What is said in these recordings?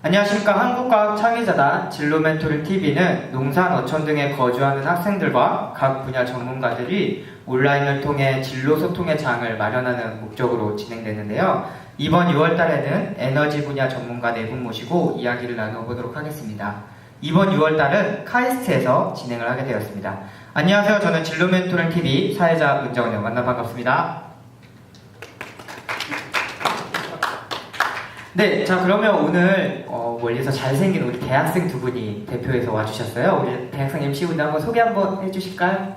안녕하십니까. 한국과학창의재단 진로멘토링TV는 농산, 어촌 등에 거주하는 학생들과 각 분야 전문가들이 온라인을 통해 진로 소통의 장을 마련하는 목적으로 진행되는데요. 이번 6월달에는 에너지 분야 전문가 4분 모시고 이야기를 나눠보도록 하겠습니다. 이번 6월달은 카이스트에서 진행을 하게 되었습니다. 안녕하세요. 저는 진로멘토링TV 사회자 문정은요. 만나 반갑습니다. 네, 자 그러면 오늘 멀리서 잘생긴 우리 대학생 두 분이 대표해서 와주셨어요. 우리 대학생 MC분들 한번 소개 한번 해주실까요?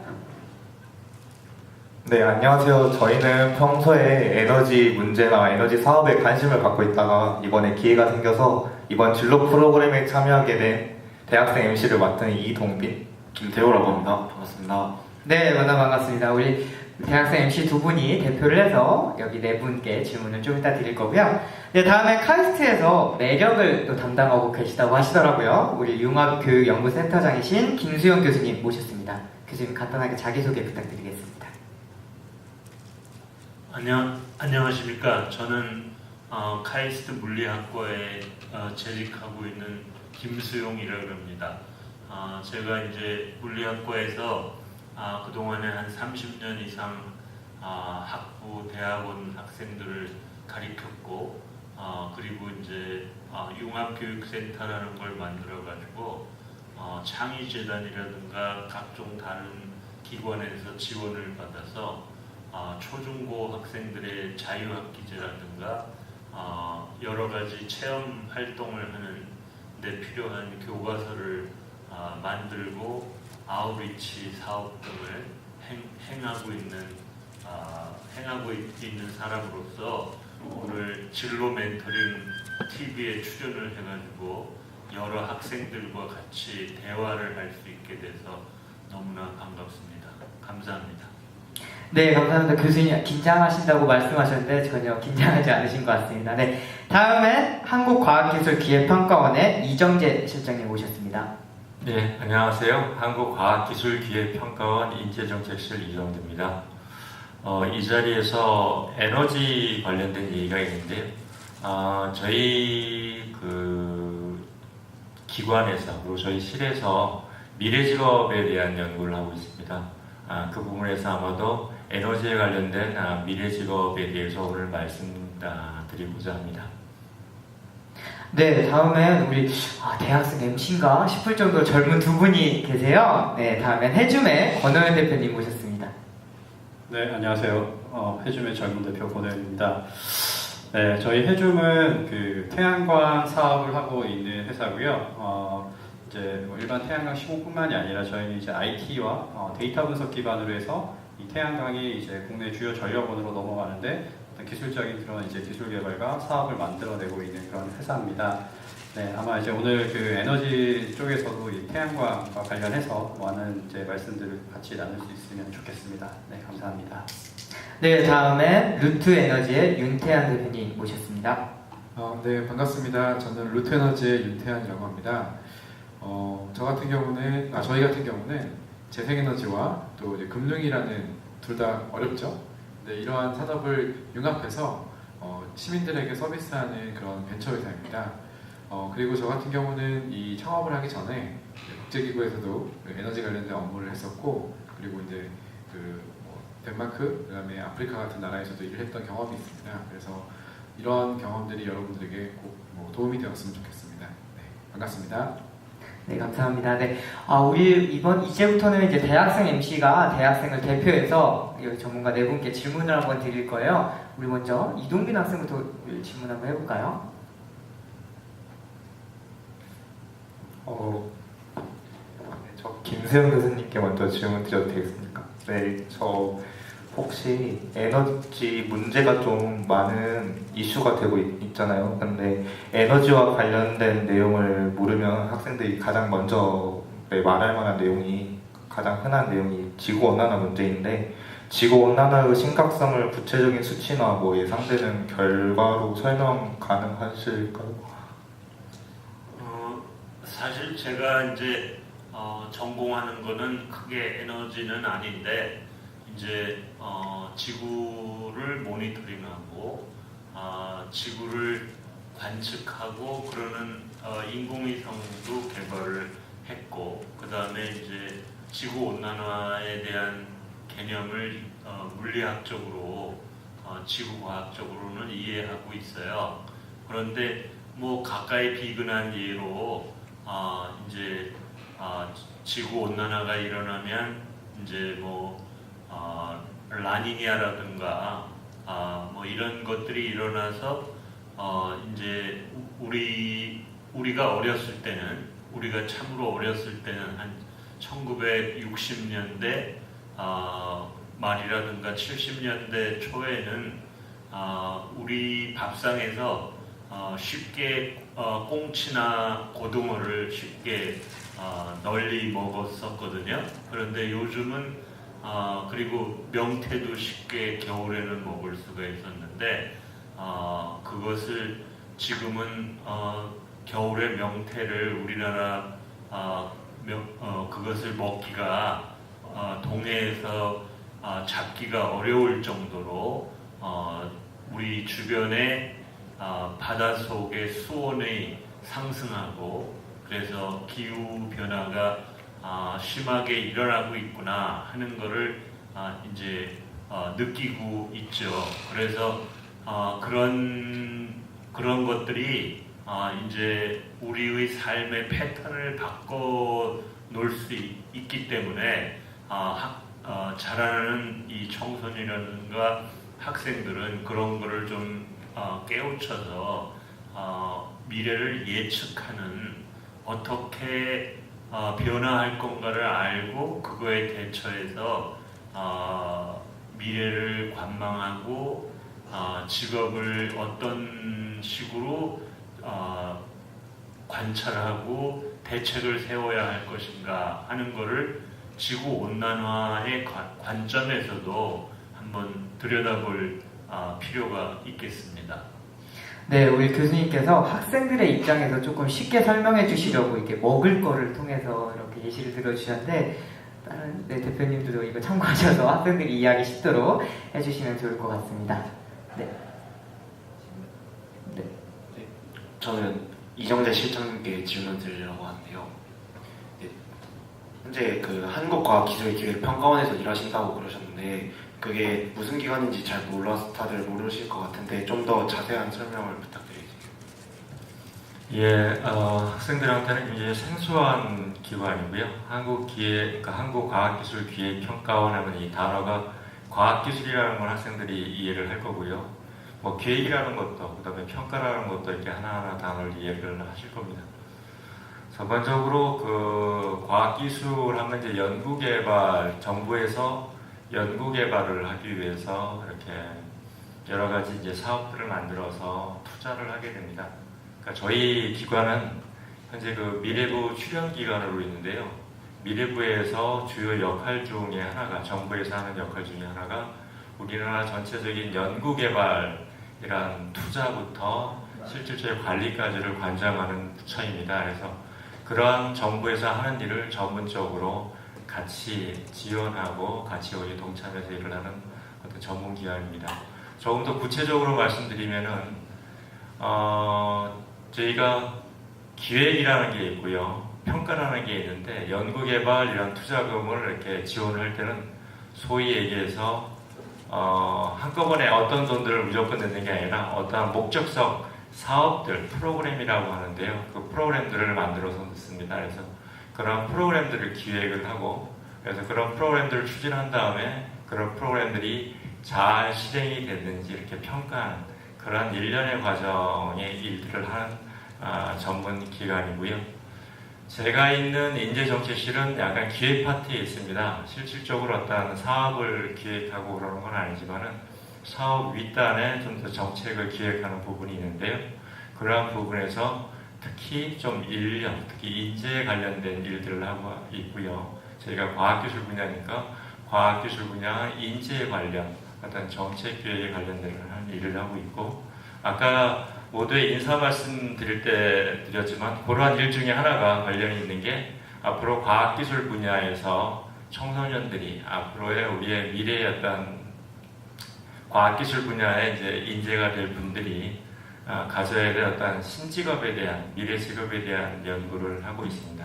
네, 안녕하세요. 저희는 평소에 에너지 문제나 에너지 사업에 관심을 갖고 있다가 이번에 기회가 생겨서 이번 진로 프로그램에 참여하게 된 대학생 MC를 맡은 이동빈, 김태호라고 합니다. 반갑습니다. 네, 만나 반갑습니다. 우리 대학생 MC 두 분이 대표를 해서 여기 네 분께 질문을 좀 이따 드릴 거고요. 네, 다음에 카이스트에서 매력을 또 담당하고 계시다고 하시더라고요. 우리 융합교육연구센터장이신 김수영 교수님 모셨습니다. 교수님 간단하게 자기소개 부탁드리겠습니다. 안녕하십니까. 저는 카이스트 물리학과에 재직하고 있는 김수용이라고 합니다. 제가 이제 물리학과에서 그동안에 한 30년 이상 학부, 대학원 학생들을 가르쳤고 그리고 이제 융합교육센터라는 걸 만들어가지고 창의재단이라든가 각종 다른 기관에서 지원을 받아서 초중고 학생들의 자유학기제라든가 여러 가지 체험 활동을 하는 데 필요한 교과서를 만들고 아웃리치 사업 등을 행하고 있는 사람으로서 오늘 진로 멘토링 TV에 출연을 해가지고 여러 학생들과 같이 대화를 할 수 있게 돼서 너무나 반갑습니다. 감사합니다. 네, 감사합니다. 교수님 긴장하신다고 말씀하셨는데 전혀 긴장하지 않으신 것 같습니다. 네, 다음엔 한국과학기술기획평가원의 이정재 실장님 모셨습니다. 네, 안녕하세요. 한국과학기술기획평가원 인재정책실 이정재입니다. 이 자리에서 에너지 관련된 얘기가 있는데요. 저희 기관에서 그리고 저희 실에서 미래직업에 대한 연구를 하고 있습니다. 그 부분에서 아마도 에너지에 관련된 미래직업에 대해서 오늘 말씀드리고자 합니다. 네, 다음엔 우리 대학생 MC인가 싶을 정도로 젊은 두 분이 계세요. 네, 다음엔 해줌의 권호연 대표님 모셨습니다. 네, 안녕하세요. 해줌의 젊은 대표 권호연입니다. 네, 저희 해줌은 그 태양광 사업을 하고 있는 회사고요. 이제 일반 태양광 시공뿐만이 아니라 저희는 이제 IT와 데이터 분석 기반으로 해서 이 태양광이 이제 국내 주요 전력원으로 넘어가는데 기술적인 그런 이제 기술 개발과 사업을 만들어내고 있는 그런 회사입니다. 네, 아마 이제 오늘 그 에너지 쪽에서도 이 태양광과 관련해서 많은 이제 말씀들을 같이 나눌 수 있으면 좋겠습니다. 네, 감사합니다. 네, 다음엔 루트에너지의 윤태한 대표님 모셨습니다. 네, 반갑습니다. 저는 루트에너지의 윤태한이라고 합니다. 저희 같은 경우는 재생에너지와 또 이제 금융이라는 둘 다 어렵죠. 네, 이러한 산업을 융합해서 시민들에게 서비스하는 그런 벤처 회사입니다. 그리고 저 같은 경우는 이 창업을 하기 전에 국제기구에서도 에너지 관련된 업무를 했었고, 그리고 이제 덴마크, 그다음에 아프리카 같은 나라에서도 일을 했던 경험이 있습니다. 그래서 이런 경험들이 여러분들에게 꼭 도움이 되었으면 좋겠습니다. 네, 반갑습니다. 네, 감사합니다. 네, 우리 이제부터는 이제 대학생 MC가 대학생을 대표해서 여기 전문가 네 분께 질문을 한번 드릴 거예요. 우리 먼저 이동빈 학생부터 질문 한번 해볼까요? 저 김세영 교수님께 먼저 질문 드려도 되겠습니까? 네, 저 혹시 에너지 문제가 좀 많은 이슈가 되고 있잖아요. 근데 에너지와 관련된 내용을 모르면 학생들이 가장 먼저 말할 만한 내용이 가장 흔한 내용이 지구온난화 문제인데, 지구온난화의 심각성을 구체적인 수치나 예상되는 결과로 설명 가능하실까요? 사실 제가 이제 전공하는 거는 크게 에너지는 아닌데 이제 지구를 모니터링하고 지구를 관측하고 그러는 인공위성도 개발을 했고, 그 다음에 이제 지구 온난화에 대한 개념을 물리학적으로 지구 과학적으로는 이해하고 있어요. 그런데 뭐 가까이 비근한 예로 이제 지구 온난화가 일어나면 이제 뭐 라니냐라든가 뭐 이런 것들이 일어나서 이제 우리가 어렸을 때는, 우리가 참으로 어렸을 때는 한 1960년대 말이라든가 70년대 초에는 우리 밥상에서 쉽게 꽁치나 고등어를 쉽게 널리 먹었었거든요. 그런데 요즘은 그리고 명태도 쉽게 겨울에는 먹을 수가 있었는데 그것을 지금은 겨울에 명태를 우리나라 그것을 먹기가 동해에서 잡기가 어려울 정도로 우리 주변에 바닷속의 수온이 상승하고, 그래서 기후 변화가 심하게 일어나고 있구나 하는 것을 이제 느끼고 있죠. 그래서 그런 것들이 이제 우리의 삶의 패턴을 바꿔 놓을 수 있기 때문에 자라는 이 청소년이라든가 학생들은 그런 거를 좀 깨우쳐서 미래를 예측하는, 어떻게 변화할 건가를 알고 그거에 대처해서 미래를 관망하고 직업을 어떤 식으로 관찰하고 대책을 세워야 할 것인가 하는 것을 지구 온난화의 관점에서도 한번 들여다볼 필요가 있겠습니다. 네, 우리 교수님께서 학생들의 입장에서 조금 쉽게 설명해 주시려고 이렇게 먹을 거를 통해서 이렇게 예시를 들어주셨는데, 다른 대표님들도 이거 참고하셔서 학생들이 이해하기 쉽도록 해주시면 좋을 것 같습니다. 네. 저는 이정재 실장님께 질문 드리려고 하는데요. 네, 현재 그 한국과학기술기획평가원에서 일하신다고 그러셨는데 그게 무슨 기관인지 잘 몰라서 다들 모르실 것 같은데 좀 더 자세한 설명을 부탁드리겠습니다. 예, 학생들한테는 이제 생소한 기관이고요. 한국과학기술기획평가원 하면 이 단어가 과학기술이라는 건 학생들이 이해를 할 거고요. 뭐 기획이라는 것도, 그다음에 평가라는 것도 이렇게 하나하나 단어를 이해를 하실 겁니다. 전반적으로 그 과학기술 하면 이제 연구개발, 정부에서 연구개발을 하기 위해서 이렇게 여러 가지 이제 사업들을 만들어서 투자를 하게 됩니다. 그러니까 저희 기관은 현재 그 미래부 출연기관으로 있는데요. 미래부에서 주요 역할 중에 하나가, 정부에서 하는 역할 중에 하나가 우리나라 전체적인 연구개발이란 투자부터 실질적인 관리까지를 관장하는 부처입니다. 그래서 그러한 정부에서 하는 일을 전문적으로 같이 지원하고 같이 여기 동참해서 일을 하는 어떤 전문기관입니다. 조금 더 구체적으로 말씀드리면은 저희가 기획이라는 게 있고요, 평가라는 게 있는데, 연구개발 이런 투자금을 이렇게 지원을 할 때는 소위 얘기해서 한꺼번에 어떤 돈들을 무조건 내는 게 아니라 어떠한 목적성 사업들, 프로그램이라고 하는데요. 그 프로그램들을 만들어서 넣습니다. 그래서 그런 프로그램들을 기획을 하고, 그래서 그런 프로그램들을 추진한 다음에 그런 프로그램들이 잘 실행이 됐는지 이렇게 평가하는 그런 일련의 과정의 일들을 하는 전문 기관이고요. 제가 있는 인재정책실은 약간 기획 파트에 있습니다. 실질적으로 어떤 사업을 기획하고 그러는 건 아니지만은 사업 윗단에 좀 더 정책을 기획하는 부분이 있는데요. 그러한 부분에서 특히 좀 인력, 특히 인재에 관련된 일들을 하고 있고요. 저희가 과학기술 분야니까 과학기술 분야 인재에 관련 어떤 정책 기획에 관련된 일을 하고 있고, 아까 모두의 인사 말씀 드릴 때 드렸지만 그러한 일 중에 하나가 관련이 있는 게, 앞으로 과학기술 분야에서 청소년들이 앞으로의 우리의 미래의 어떤 과학기술 분야의 이제 인재가 될 분들이 가져야 될 어떤 신직업에 대한 미래 직업에 대한 연구를 하고 있습니다.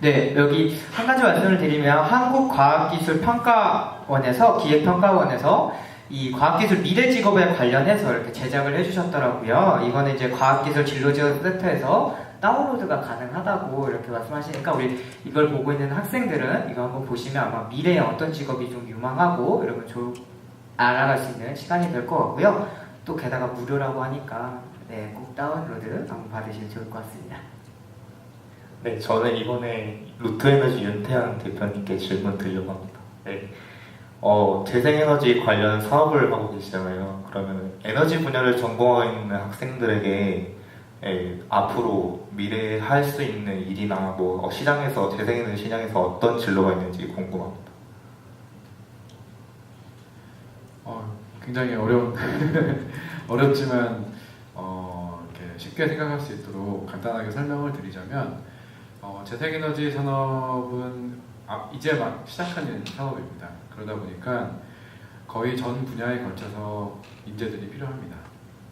네, 여기 한 가지 말씀을 드리면 한국과학기술평가원에서 기획평가원에서 이 과학기술 미래 직업에 관련해서 이렇게 제작을 해주셨더라고요. 이거는 이제 과학기술 진로지원 센터에서 다운로드가 가능하다고 이렇게 말씀하시니까 우리 이걸 보고 있는 학생들은 이거 한번 보시면 아마 미래에 어떤 직업이 좀 유망하고 이러면 알아갈 수 있는 시간이 될 것 같고요. 또 게다가 무료라고 하니까 네, 꼭 다운로드 한번 받으시면 좋을 것 같습니다. 네, 저는 이번에 루트에너지 윤태양 대표님께 질문 드리려고 합니다. 네. 재생에너지 관련 사업을 하고 계시잖아요. 그러면 에너지 분야를 전공하고 있는 학생들에게 앞으로 미래에 할 수 있는 일이나 뭐 시장에서 재생에너지 시장에서 어떤 진로가 있는지 궁금합니다. 굉장히 어렵지만 이렇게 쉽게 생각할 수 있도록 간단하게 설명을 드리자면 재생에너지 산업은 이제 막 시작하는 산업입니다. 그러다 보니까 거의 전 분야에 걸쳐서 인재들이 필요합니다.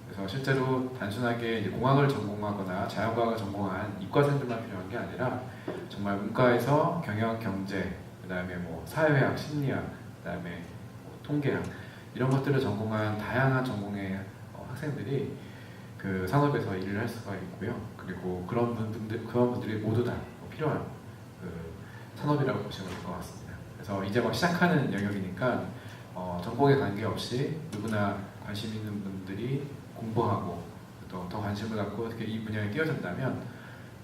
그래서 실제로 단순하게 이제 공학을 전공하거나 자연과학을 전공한 이과생들만 필요한 게 아니라 정말 문과에서 경영, 경제, 그다음에 뭐 사회학, 심리학, 그다음에 뭐 통계학 이런 것들을 전공한 다양한 전공의 학생들이 그 산업에서 일을 할 수가 있고요. 그리고 그런 분들이 모두 다 필요한 그 산업이라고 보시면 될 것 같습니다. 그래서 이제 막 시작하는 영역이니까 전공에 관계없이 누구나 관심 있는 분들이 공부하고 또 더 관심을 갖고 어떻게 이 분야에 뛰어든다면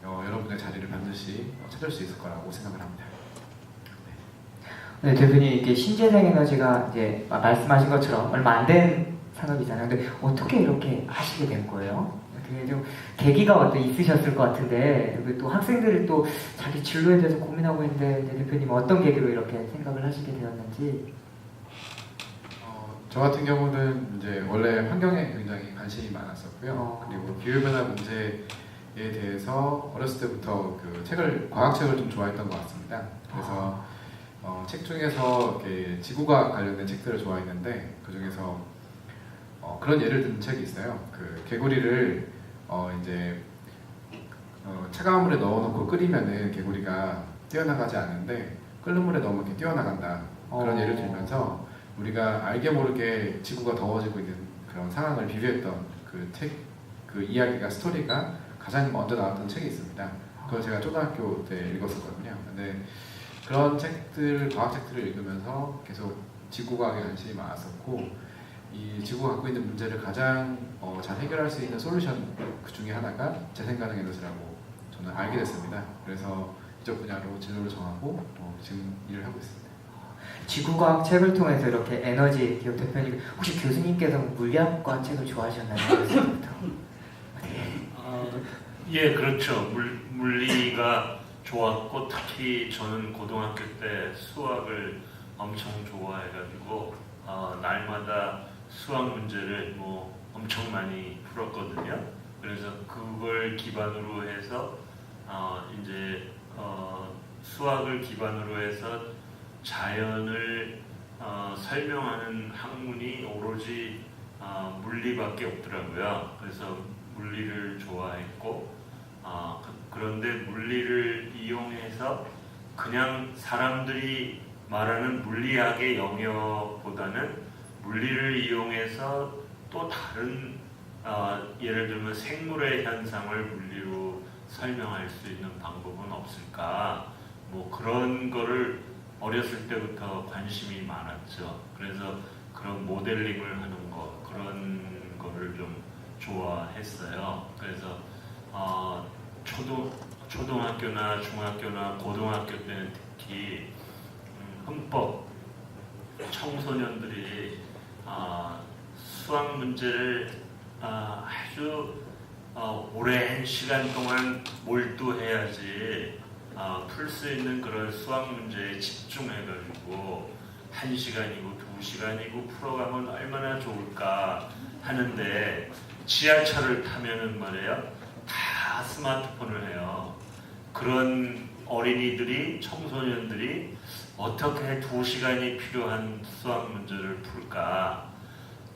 여러분의 자리를 반드시 찾을 수 있을 거라고 생각을 합니다. 네, 대표님 이게 신재생에너지가 이제 말씀하신 것처럼 얼마 안 된 산업이잖아요. 근데 어떻게 이렇게 하시게 된 거예요? 되게 좀 계기가 어떤 있으셨을 것 같은데 또 학생들이 또 자기 진로에 대해서 고민하고 있는데 이제 대표님 어떤 계기로 이렇게 생각을 하시게 되었는지? 저 같은 경우는 이제 원래 환경에 굉장히 관심이 많았었고요. 그리고 기후변화 문제에 대해서 어렸을 때부터 과학책을 좀 좋아했던 것 같습니다. 그래서 책 중에서 이렇게 지구과학 관련된 책들을 좋아했는데 그 중에서 그런 예를 든 책이 있어요. 그 개구리를 이제 차가운 물에 넣어놓고 끓이면은 개구리가 뛰어나가지 않는데 끓는 물에 넣으면 이렇게 뛰어나간다. 그런 예를 들면서 우리가 알게 모르게 지구가 더워지고 있는 그런 상황을 비교했던 그 이야기가 스토리가 가장 먼저 나왔던 책이 있습니다. 그걸 제가 초등학교 때 읽었었거든요. 근데 그런 책들, 과학책들을 읽으면서 계속 지구과학에 관심이 많았었고 이 지구가 갖고 있는 문제를 가장 잘 해결할 수 있는 솔루션 그 중에 하나가 재생가능 에너지라고 저는 알게 됐습니다. 그래서 이쪽 분야로 진로를 정하고 지금 일을 하고 있습니다. 지구과학 책을 통해서 이렇게 에너지 기업 대표님 혹시 교수님께서 물리학과 책을 좋아하셨나요? 예, 그렇죠. 물리가 좋았고 특히 저는 고등학교 때 수학을 엄청 좋아해가지고 날마다 수학 문제를 뭐 엄청 많이 풀었거든요. 그래서 그걸 기반으로 해서 이제 수학을 기반으로 해서 자연을 설명하는 학문이 오로지 물리밖에 없더라고요. 그래서 물리를 좋아했고 그런데 물리를 이용해서 그냥 사람들이 말하는 물리학의 영역보다는 물리를 이용해서 또 다른 예를 들면 생물의 현상을 물리로 설명할 수 있는 방법은 없을까? 뭐 그런 거를 어렸을 때부터 관심이 많았죠. 그래서 그런 모델링을 하는 거 그런 거를 좀 좋아했어요. 그래서 초등학교나 중학교나 고등학교 때는 특히 흠뻑 청소년들이 수학 문제를 아주 오랜 시간 동안 몰두해야지 풀 수 있는 그런 수학 문제에 집중해가지고 1시간이고 2시간이고 풀어가면 얼마나 좋을까 하는데 지하철을 타면은 말이에요 다 스마트폰을 해요. 그런 어린이들이 청소년들이 어떻게 2시간이 필요한 수학 문제를 풀까?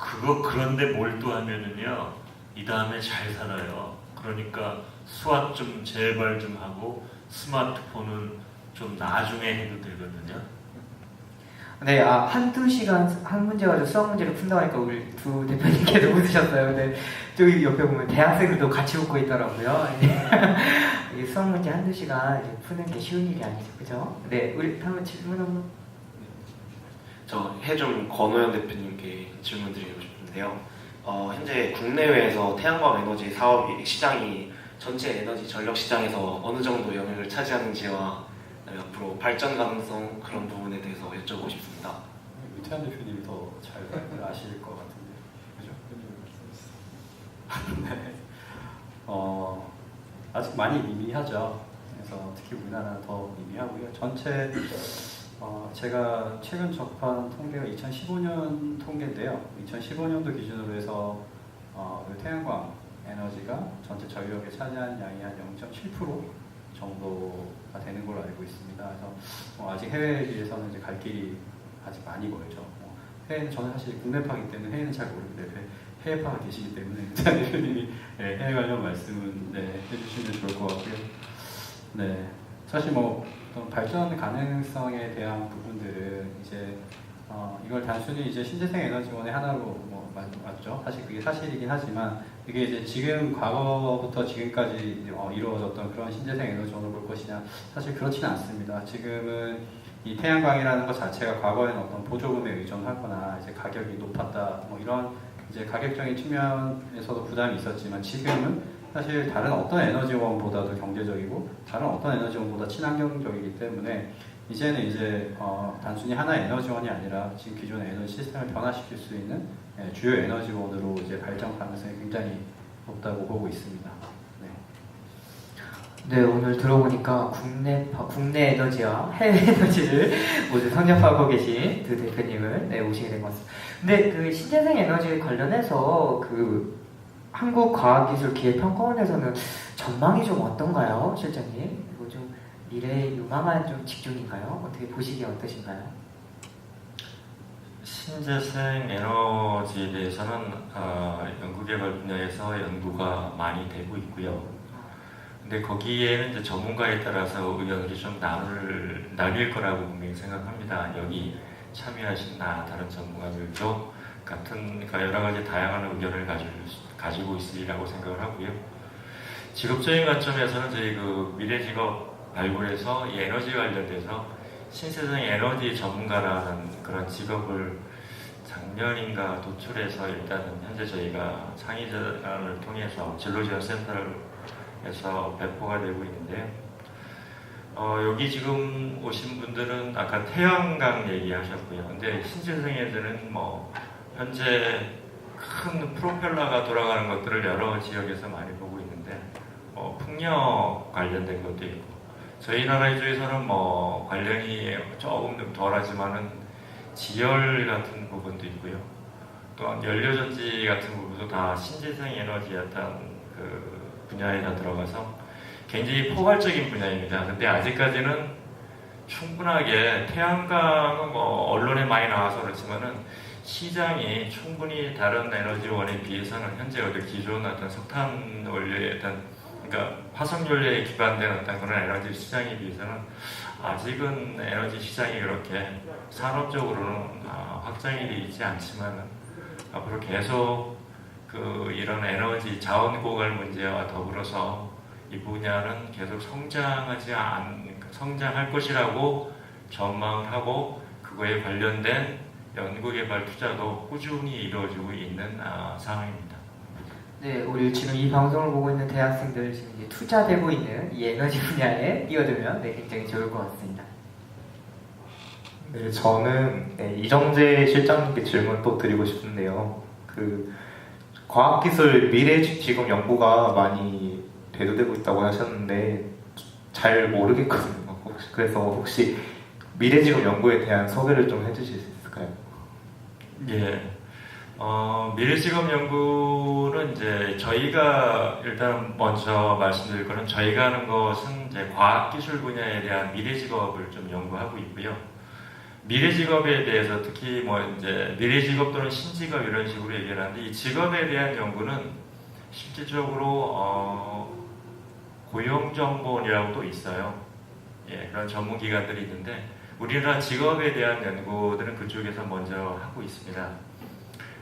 그런데 몰두하면은요 이 다음에 잘 살아요. 그러니까 수학 좀 제발 좀 하고 스마트폰은 좀 나중에 해도 되거든요. 네, 한두 시간 한 문제 가지고 수학 문제를 푼다고 하니까 우리 두 대표님께서 웃으셨어요. 근데 저기 옆에 보면 대학생들도 같이 웃고 있더라고요. 이 수학 문제 한두 시간 이제 푸는 게 쉬운 일이 아니죠. 그죠? 네, 우리 한번 질문 한번. 저 해좀 권호연 대표님께 질문 드리고 싶은데요. 현재 국내외에서 태양광 에너지 사업이 시장이 전체 에너지 전력 시장에서 어느 정도 영역을 차지하는지와 그다음에 앞으로 발전 가능성 그런 부분에 대해서 여쭤보고 싶습니다. 유태한 대표님이 더 잘 아실 것 같은데, 그죠? 네. 아직 많이 미미하죠. 그래서 특히 우리나라는 더 미미하고요. 전체 제가 최근 접한 통계가 2015년 통계인데요. 2015년도 기준으로 해서 태양광 에너지가 전체 전력에 차지하는 양이 한 0.7% 정도가 되는 걸로 알고 있습니다. 그래서 아직 해외에 비해서는 이제 갈 길이 아직 많이 멀죠. 해외는 저는 사실 국내파이기 때문에 해외는 잘 모르는데 해외파가 계시기 때문에 대표님이 해외 관련 말씀은 해주시면 좋을 것 같고요. 네, 사실 어떤 발전 가능성에 대한 부분들은 이제 이걸 단순히 이제 신재생 에너지원의 하나로 맞죠. 사실 그게 사실이긴 하지만 이게 이제 지금 과거부터 지금까지 이루어졌던 그런 신재생 에너지원을 볼 것이냐, 사실 그렇지는 않습니다. 지금은 이 태양광이라는 것 자체가 과거에는 어떤 보조금에 의존하거나 이제 가격이 높았다 이런 이제 가격적인 측면에서도 부담이 있었지만 지금은 사실 다른 어떤 에너지원보다도 경제적이고 다른 어떤 에너지원보다 친환경적이기 때문에 이제는 이제 단순히 하나의 에너지원이 아니라 지금 기존의 에너지 시스템을 변화시킬 수 있는 주요 에너지원으로 이제 발전 가능성이 굉장히 높다고 보고 있습니다. 네, 오늘 들어보니까 국내 에너지와 해외 에너지를 모두 선점하고 계신 두 대표님을 모시게 된 것 같습니다. 근데 그 신재생 에너지 관련해서 그 한국과학기술기획평가원에서는 전망이 좀 어떤가요, 실장님? 그리고 좀 미래에 유망한 좀 직종인가요? 어떻게 보시기에 어떠신가요? 신재생 에너지에 대해서는 연구개발 분야에서 연구가 많이 되고 있고요. 근데 거기에는 이제 전문가에 따라서 의견들이 좀 나뉠 거라고 분명히 생각합니다. 여기 참여하신 다른 전문가들도 그러니까 여러 가지 다양한 의견을 가지고 있으리라고 생각을 하고요. 직업적인 관점에서는 저희 그 미래직업 발굴에서 이 에너지 관련돼서 신재생 에너지 전문가라는 그런 직업을 작년인가 도출해서 일단은 현재 저희가 창의전을 통해서 진로지원센터에서 배포가 되고 있는데요. 여기 지금 오신 분들은 아까 태양광 얘기하셨고요. 근데 신재생에서는 현재 큰 프로펠러가 돌아가는 것들을 여러 지역에서 많이 보고 있는데 풍력 관련된 것도 있고 저희 나라 쪽에서는 관련이 조금 덜하지만은 지열 같은 부분도 있고요. 또한 연료전지 같은 부분도 다 신재생 에너지 어떤 그 분야에 다 들어가서 굉장히 포괄적인 분야입니다. 근데 아직까지는 충분하게 태양광은 언론에 많이 나와서 그렇지만은 시장이 충분히 다른 에너지원에 비해서는 현재 기존 어떤 석탄 원료의 그러니까 화석 연료에 기반된 어떤 그런 에너지 시장에 비해서는 아직은 에너지 시장이 그렇게 산업적으로는 확장이 되어 있지 않지만은 앞으로 계속 이런 에너지 자원 고갈 문제와 더불어서 이 분야는 계속 성장할 것이라고 전망을 하고 그거에 관련된 연구개발 투자도 꾸준히 이루어지고 있는 상황입니다. 네, 우리 지금 이 방송을 보고 있는 대학생들 지금 이제 투자되고 있는 이 에너지 분야에 뛰어들면 굉장히 좋을 것 같습니다. 네, 저는 이정재 실장님께 질문 또 드리고 싶은데요. 그 과학기술 미래직업 연구가 많이 대두되고 있다고 하셨는데 잘 모르겠거든요. 그래서 혹시 미래직업 연구에 대한 소개를 좀 해주실 수 있을까요? 예. 미래직업 연구는 이제 저희가 일단 먼저 말씀드릴 거는 저희가 하는 것은 이제 과학기술 분야에 대한 미래직업을 좀 연구하고 있고요. 미래 직업에 대해서 특히 뭐 이제 미래 직업 또는 신직업 이런 식으로 얘기를 하는데 이 직업에 대한 연구는 실질적으로 고용정보원이라고 또 있어요. 예, 그런 전문 기관들이 있는데 우리나라 직업에 대한 연구들은 그쪽에서 먼저 하고 있습니다.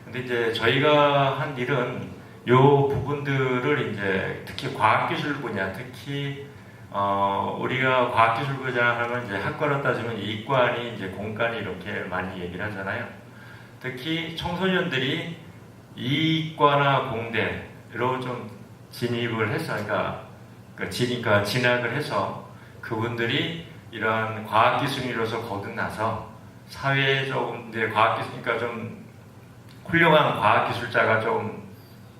근데 이제 저희가 한 일은 요 부분들을 이제 특히 과학기술 분야, 특히 우리가 과학기술 분야 하면 이제 학과로 따지면 이과니 이제 공과니 이렇게 많이 얘기를 하잖아요. 특히 청소년들이 이과나 공대로 좀 진입을 해서, 그러니까 진학을 해서 그분들이 이런 과학기술인으로서 거듭나서 사회에 조금 이제 과학기술이니까 좀 훌륭한 과학기술자가 좀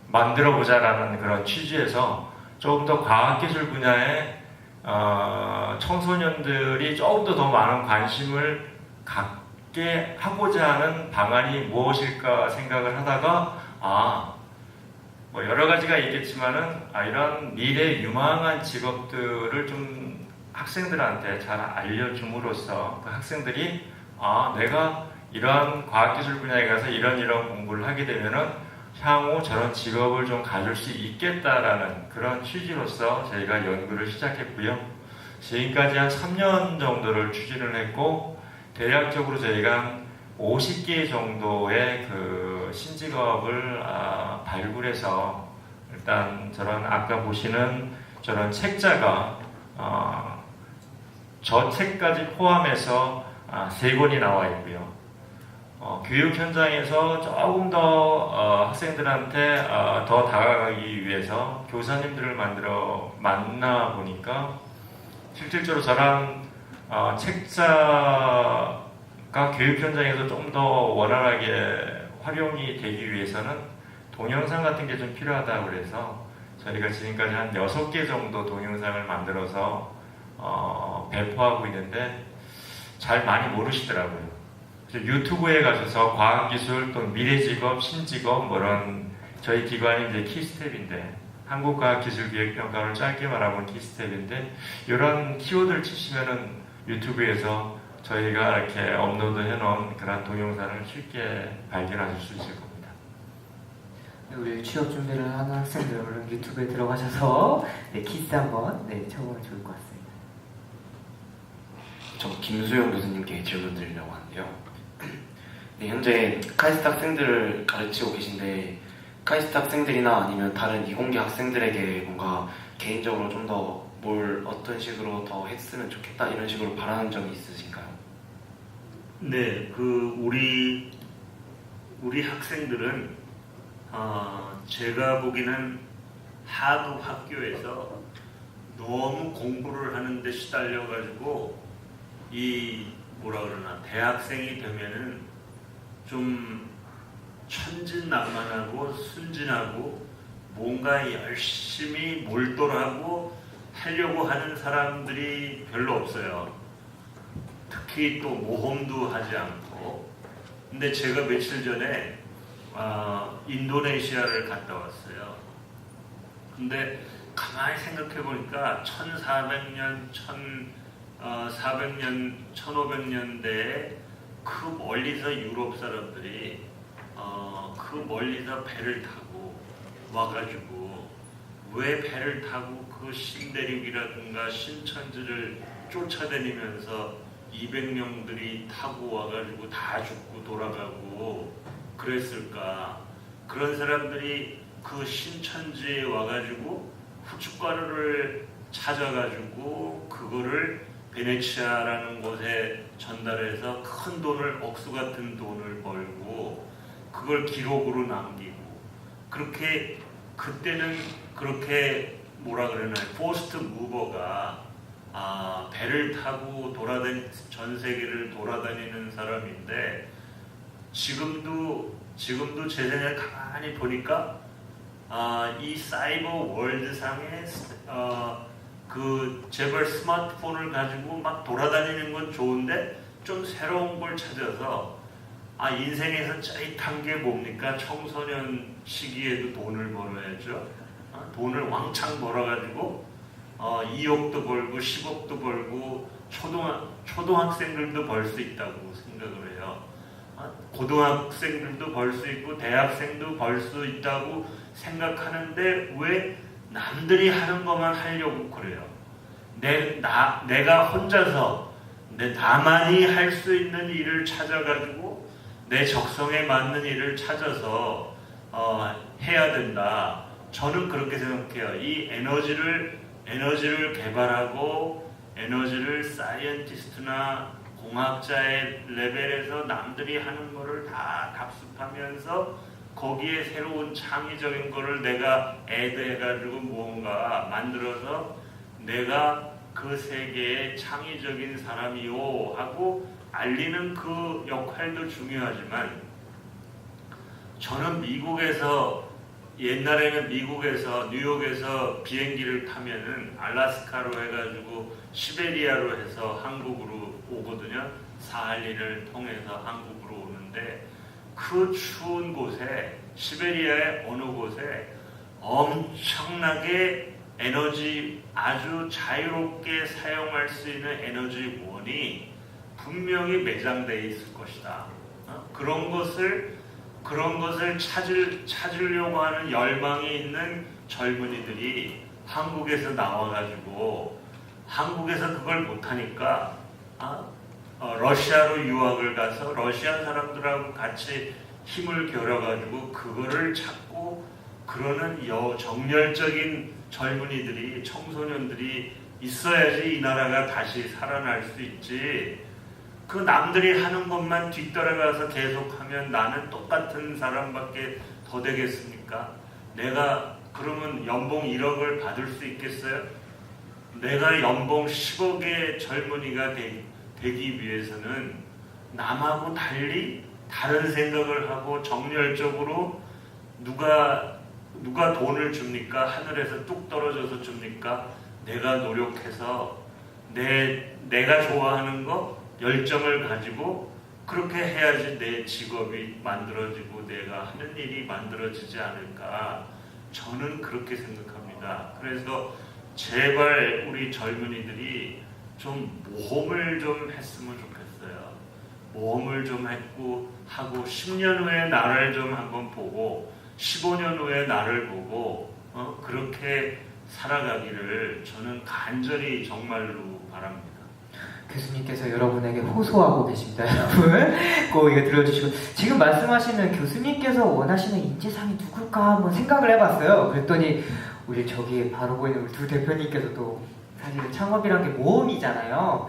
만들어보자라는 그런 취지에서 조금 더 과학기술 분야에 청소년들이 조금 더 많은 관심을 갖게 하고자 하는 방안이 무엇일까 생각을 하다가 뭐 여러 가지가 있겠지만은 이런 미래 유망한 직업들을 좀 학생들한테 잘 알려줌으로써 그 학생들이 내가 이러한 과학기술 분야에 가서 이런 공부를 하게 되면은 향후 저런 직업을 좀 가질 수 있겠다라는 그런 취지로서 저희가 연구를 시작했고요. 지금까지 한 3년 정도를 추진을 했고 대략적으로 저희가 한 50개 정도의 그 신직업을 발굴해서 일단 저런 아까 보시는 저런 책자가 저 책까지 포함해서 3권이 나와 있고요. 교육 현장에서 조금 더 학생들한테 더 다가가기 위해서 교사님들을 만나 보니까 실질적으로 저런 책자가 교육 현장에서 좀 더 원활하게 활용이 되기 위해서는 동영상 같은 게 좀 필요하다고 그래서 저희가 지금까지 한 6개 정도 동영상을 만들어서 배포하고 있는데 잘 많이 모르시더라고요. 유튜브에 가셔서 과학기술 또 미래직업, 신직업 뭐 이런 저희 기관이 이제 키스텝인데 한국과학기술기획평가를 짧게 말하면 키스텝인데 이런 키워드를 치시면은 유튜브에서 저희가 이렇게 업로드 해놓은 그런 동영상을 쉽게 발견하실 수 있을 겁니다. 우리 취업 준비를 하는 학생들 얼른 유튜브에 들어가셔서 키스 한번 쳐보면 좋을 것 같습니다. 저 김수영 교수님께 질문 드리려고 하는데요. 네, 현재 카이스트 학생들을 가르치고 계신데 카이스트 학생들이나 아니면 다른 이공계 학생들에게 뭔가 개인적으로 좀 더 뭘 어떤 식으로 더 했으면 좋겠다 이런 식으로 바라는 점이 있으신가요? 네, 우리 학생들은 제가 보기에는 하도 학교에서 너무 공부를 하는데 시달려가지고 대학생이 되면은 좀 천진난만하고 순진하고 뭔가 열심히 몰두하고 하려고 하는 사람들이 별로 없어요. 특히 또 모험도 하지 않고. 근데 제가 며칠 전에 인도네시아를 갔다 왔어요. 근데 가만히 생각해 보니까 1400년, 1500년대에 그 멀리서 유럽 사람들이 그 멀리서 배를 타고 와가지고 왜 배를 타고 그 신대륙이라든가 신천지를 쫓아다니면서 200명들이 타고 와가지고 다 죽고 돌아가고 그랬을까? 그런 사람들이 그 신천지에 와가지고 후춧가루를 찾아가지고 그거를 베네치아라는 곳에 전달해서 큰 돈을, 억수 같은 돈을 벌고 그걸 기록으로 남기고 그렇게 그때는 그렇게 포스트 무버가 배를 타고 전 세계를 돌아다니는 사람인데 지금도 제 생각에 가만히 보니까 이 사이버 월드상에 제발 스마트폰을 가지고 막 돌아다니는 건 좋은데 좀 새로운 걸 찾아서 인생에서 짜릿한 게 뭡니까? 청소년 시기에도 돈을 벌어야죠. 돈을 왕창 벌어가지고 2억도 벌고 10억도 벌고 초등학생들도 벌 수 있다고 생각을 해요. 고등학생들도 벌 수 있고 대학생도 벌 수 있다고 생각하는데 왜 남들이 하는 것만 하려고 그래요? 내가 혼자서 나만이 할 수 있는 일을 찾아가지고 내 적성에 맞는 일을 찾아서 해야 된다. 저는 그렇게 생각해요. 이 에너지를 개발하고 에너지를 사이언티스트나 공학자의 레벨에서 남들이 하는 거를 다 답습하면서 거기에 새로운 창의적인 거를 내가 애드해가지고 뭔가 만들어서 내가 그 세계의 창의적인 사람이요 하고 알리는 그 역할도 중요하지만 저는 옛날에는 미국에서 뉴욕에서 비행기를 타면은 알라스카로 해가지고 시베리아로 해서 한국으로 오거든요. 사할린을 통해서 한국으로 오는데 그 추운 곳에 시베리아의 어느 곳에 엄청나게 에너지 아주 자유롭게 사용할 수 있는 에너지원이 분명히 매장되어 있을 것이다. 그런 것을 찾으려고 하는 열망이 있는 젊은이들이 한국에서 나와가지고 한국에서 그걸 못하니까 러시아로 유학을 가서 러시아 사람들하고 같이 힘을 겨뤄가지고 그거를 찾고 그러는 정열적인 젊은이들이 청소년들이 있어야지 이 나라가 다시 살아날 수 있지. 그 남들이 하는 것만 뒤따라가서 계속하면 나는 똑같은 사람밖에 더 되겠습니까? 내가 그러면 연봉 1억을 받을 수 있겠어요? 내가 연봉 10억의 젊은이가 되기 위해서는 남하고 달리 다른 생각을 하고 정열적으로 누가 돈을 줍니까? 하늘에서 뚝 떨어져서 줍니까? 내가 노력해서 내가 좋아하는 거 열정을 가지고 그렇게 해야지 내 직업이 만들어지고 내가 하는 일이 만들어지지 않을까. 저는 그렇게 생각합니다. 그래서 제발 우리 젊은이들이 좀 모험을 좀 했으면 좋겠어요. 모험을 좀 하고 10년 후에 나를 좀 한번 보고 15년 후에 나를 보고 그렇게 살아가기를 저는 간절히 정말로 바랍니다. 교수님께서 여러분에게 호소하고 계십니다. 여러분 꼭 이거 들어주시고 지금 말씀하시는 교수님께서 원하시는 인재상이 누굴까 한번 생각을 해봤어요. 그랬더니 우리 저기 바로 보이는 우리 두 대표님께서도 사실은 창업이란 게 모험이잖아요.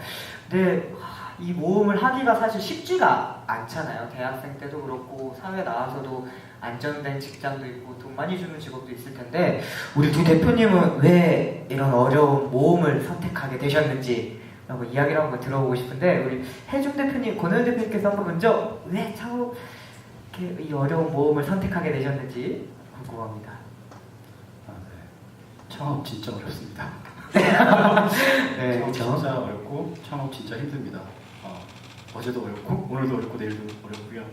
근데 이 모험을 하기가 사실 쉽지가 않잖아요. 대학생 때도 그렇고 사회 나와서도 안정된 직장도 있고 돈 많이 주는 직업도 있을 텐데 우리 두 대표님은 왜 이런 어려운 모험을 선택하게 되셨는지 라고 이야기를 한번 들어보고 싶은데 우리 해중 대표님, 권호연 대표님께서 한번 먼저 왜 창업 이 어려운 모험을 선택하게 되셨는지 궁금합니다. 네. 창업 진짜 어렵습니다. 네, 창업 그렇죠. 진짜 어렵고 창업 진짜 힘듭니다. 어제도 어렵고 오늘도 어렵고 내일도 어렵고요.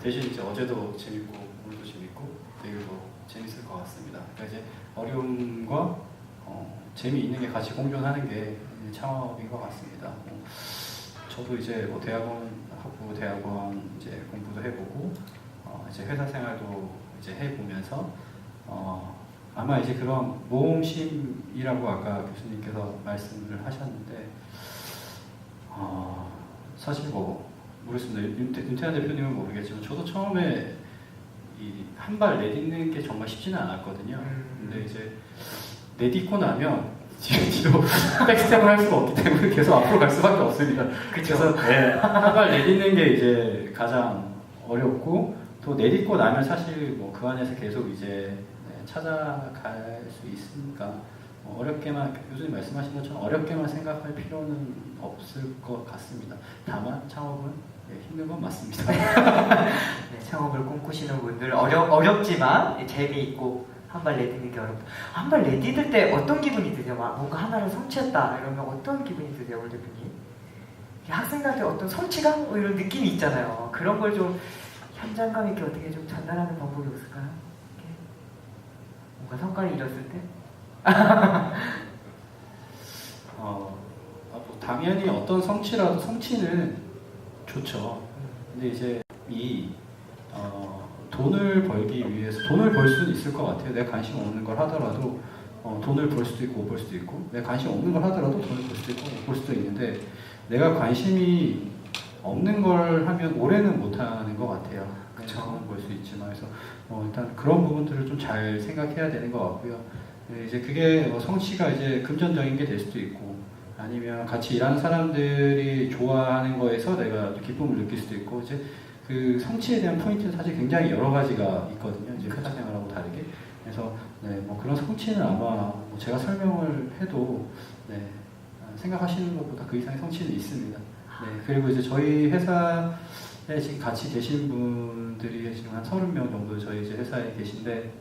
대신 이제 어제도 재밌고 오늘도 재밌고 내일도 재밌을 것 같습니다. 그러니까 이제 어려움과 재미있는 게 같이 공존하는 게 창업인 것 같습니다. 저도 이제 대학원 이제 공부도 해보고 이제 회사 생활도 이제 해보면서 아마 이제 그런 모험심이라고 아까 교수님께서 말씀을 하셨는데 사실 모르겠습니다. 윤태환 대표님은 모르겠지만 저도 처음에 한 발 내딛는 게 정말 쉽지는 않았거든요. 근데 이제 내딛고 나면 뒤로 백스텝을 할 수가 없기 때문에 계속 앞으로 갈 수밖에 없습니다. 그래서 한 발 내딛는 게 이제 가장 어렵고 또 내딛고 나면 사실 그 안에서 계속 이제 찾아갈 수 있으니까 어렵게만 교수님 말씀하신 것처럼 어렵게만 생각할 필요는 없을 것 같습니다. 다만 창업은 힘든 건 맞습니다. 네, 창업을 꿈꾸시는 분들 어렵지만 재미있고 한 발 내딛는 게 어렵다. 한 발 내딛을 때 어떤 기분이 드세요? 막 뭔가 하나를 성취했다 이러면 어떤 기분이 드세요, 올 대표님? 학생들한테 어떤 성취감 이런 느낌이 있잖아요. 그런 걸 좀 현장감 있게 어떻게 좀 전달하는 방법이 없을까요? 이렇게 뭔가 성과를 이뤘을 때? 당연히 당연히 어떤 성취라도 성취는 좋죠. 근데 이제 돈을 벌기 위해서 돈을 벌 수는 있을 것 같아요. 내가 관심 없는 걸 하더라도 돈을 벌 수도 있고 못 벌 수도 있고, 내가 관심 없는 걸 하더라도 돈을 벌 수도 있고 못 벌 수도 있는데, 내가 관심이 없는 걸 하면 오래는 못 하는 것 같아요. 돈은 벌 수 있지만, 그래서 일단 그런 부분들을 좀 잘 생각해야 되는 것 같고요. 네, 이제 그게 성취가 이제 금전적인 게 될 수도 있고, 아니면 같이 일하는 사람들이 좋아하는 거에서 내가 기쁨을 느낄 수도 있고, 이제 그 성취에 대한 포인트는 사실 굉장히 여러 가지가 있거든요. 이제 회사 생활하고 다르게. 그래서 네, 뭐 그런 성취는 아마 뭐 제가 설명을 해도 네, 생각하시는 것보다 그 이상의 성취는 있습니다. 네, 그리고 이제 저희 회사에 지금 같이 계신 분들이 지금 한 30명 정도 저희 이제 회사에 계신데,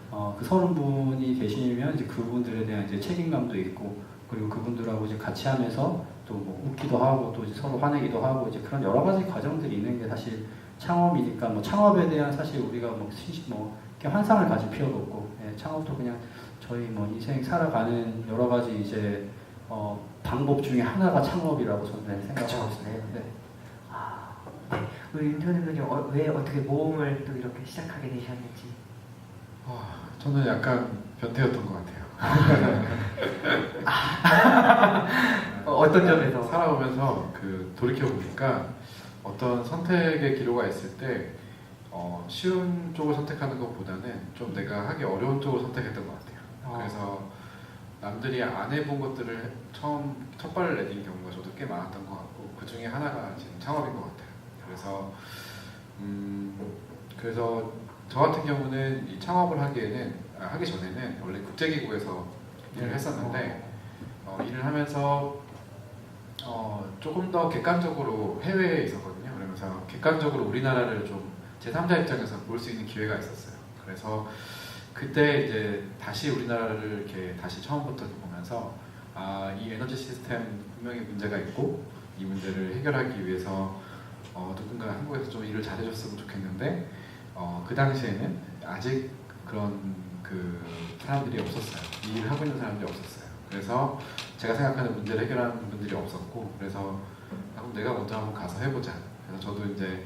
그 30분이 계시면 이제 그분들에 대한 이제 책임감도 있고, 그리고 그분들하고 이제 같이 하면서 또 뭐 웃기도 하고 또 이제 서로 화내기도 하고, 이제 그런 여러 가지 과정들이 있는 게 사실 창업이니까, 뭐 창업에 대한 사실 우리가 뭐 이렇게 환상을 가질 필요도 없고, 예, 창업도 그냥 저희 뭐 인생 살아가는 여러 가지 이제 방법 중에 하나가 창업이라고 저는 생각하고 있습니다. 네. 우리 윤태원 대표님 왜 어떻게 모험을 또 이렇게 시작하게 되셨는지. 저는 약간 변태였던 것 같아요. 어떤 점에서? 살아오면서 돌이켜 보니까 어떤 선택의 기로가 있을 때 쉬운 쪽을 선택하는 것보다는 좀 내가 하기 어려운 쪽을 선택했던 것 같아요. 그래서 남들이 안 해본 것들을 첫 발을 내딘 경우가 저도 꽤 많았던 것 같고, 그 중에 하나가 지금 창업인 것 같아요. 그래서 저 같은 경우는 이 창업을 하기 전에는 원래 국제기구에서 일을 했었는데, 일을 하면서 조금 더 객관적으로 해외에 있었거든요. 그러면서 객관적으로 우리나라를 좀 제3자 입장에서 볼 수 있는 기회가 있었어요. 그래서 그때 이제 다시 우리나라를 이렇게 다시 처음부터 보면서 이 에너지 시스템 분명히 문제가 있고, 이 문제를 해결하기 위해서 누군가 한국에서 좀 일을 잘해줬으면 좋겠는데, 그 당시에는 아직 그런 사람들이 없었어요. 이 일을 하고 있는 사람들이 없었어요. 그래서 제가 생각하는 문제를 해결하는 분들이 없었고, 그래서 그럼 내가 먼저 한번 가서 해보자. 그래서 저도 이제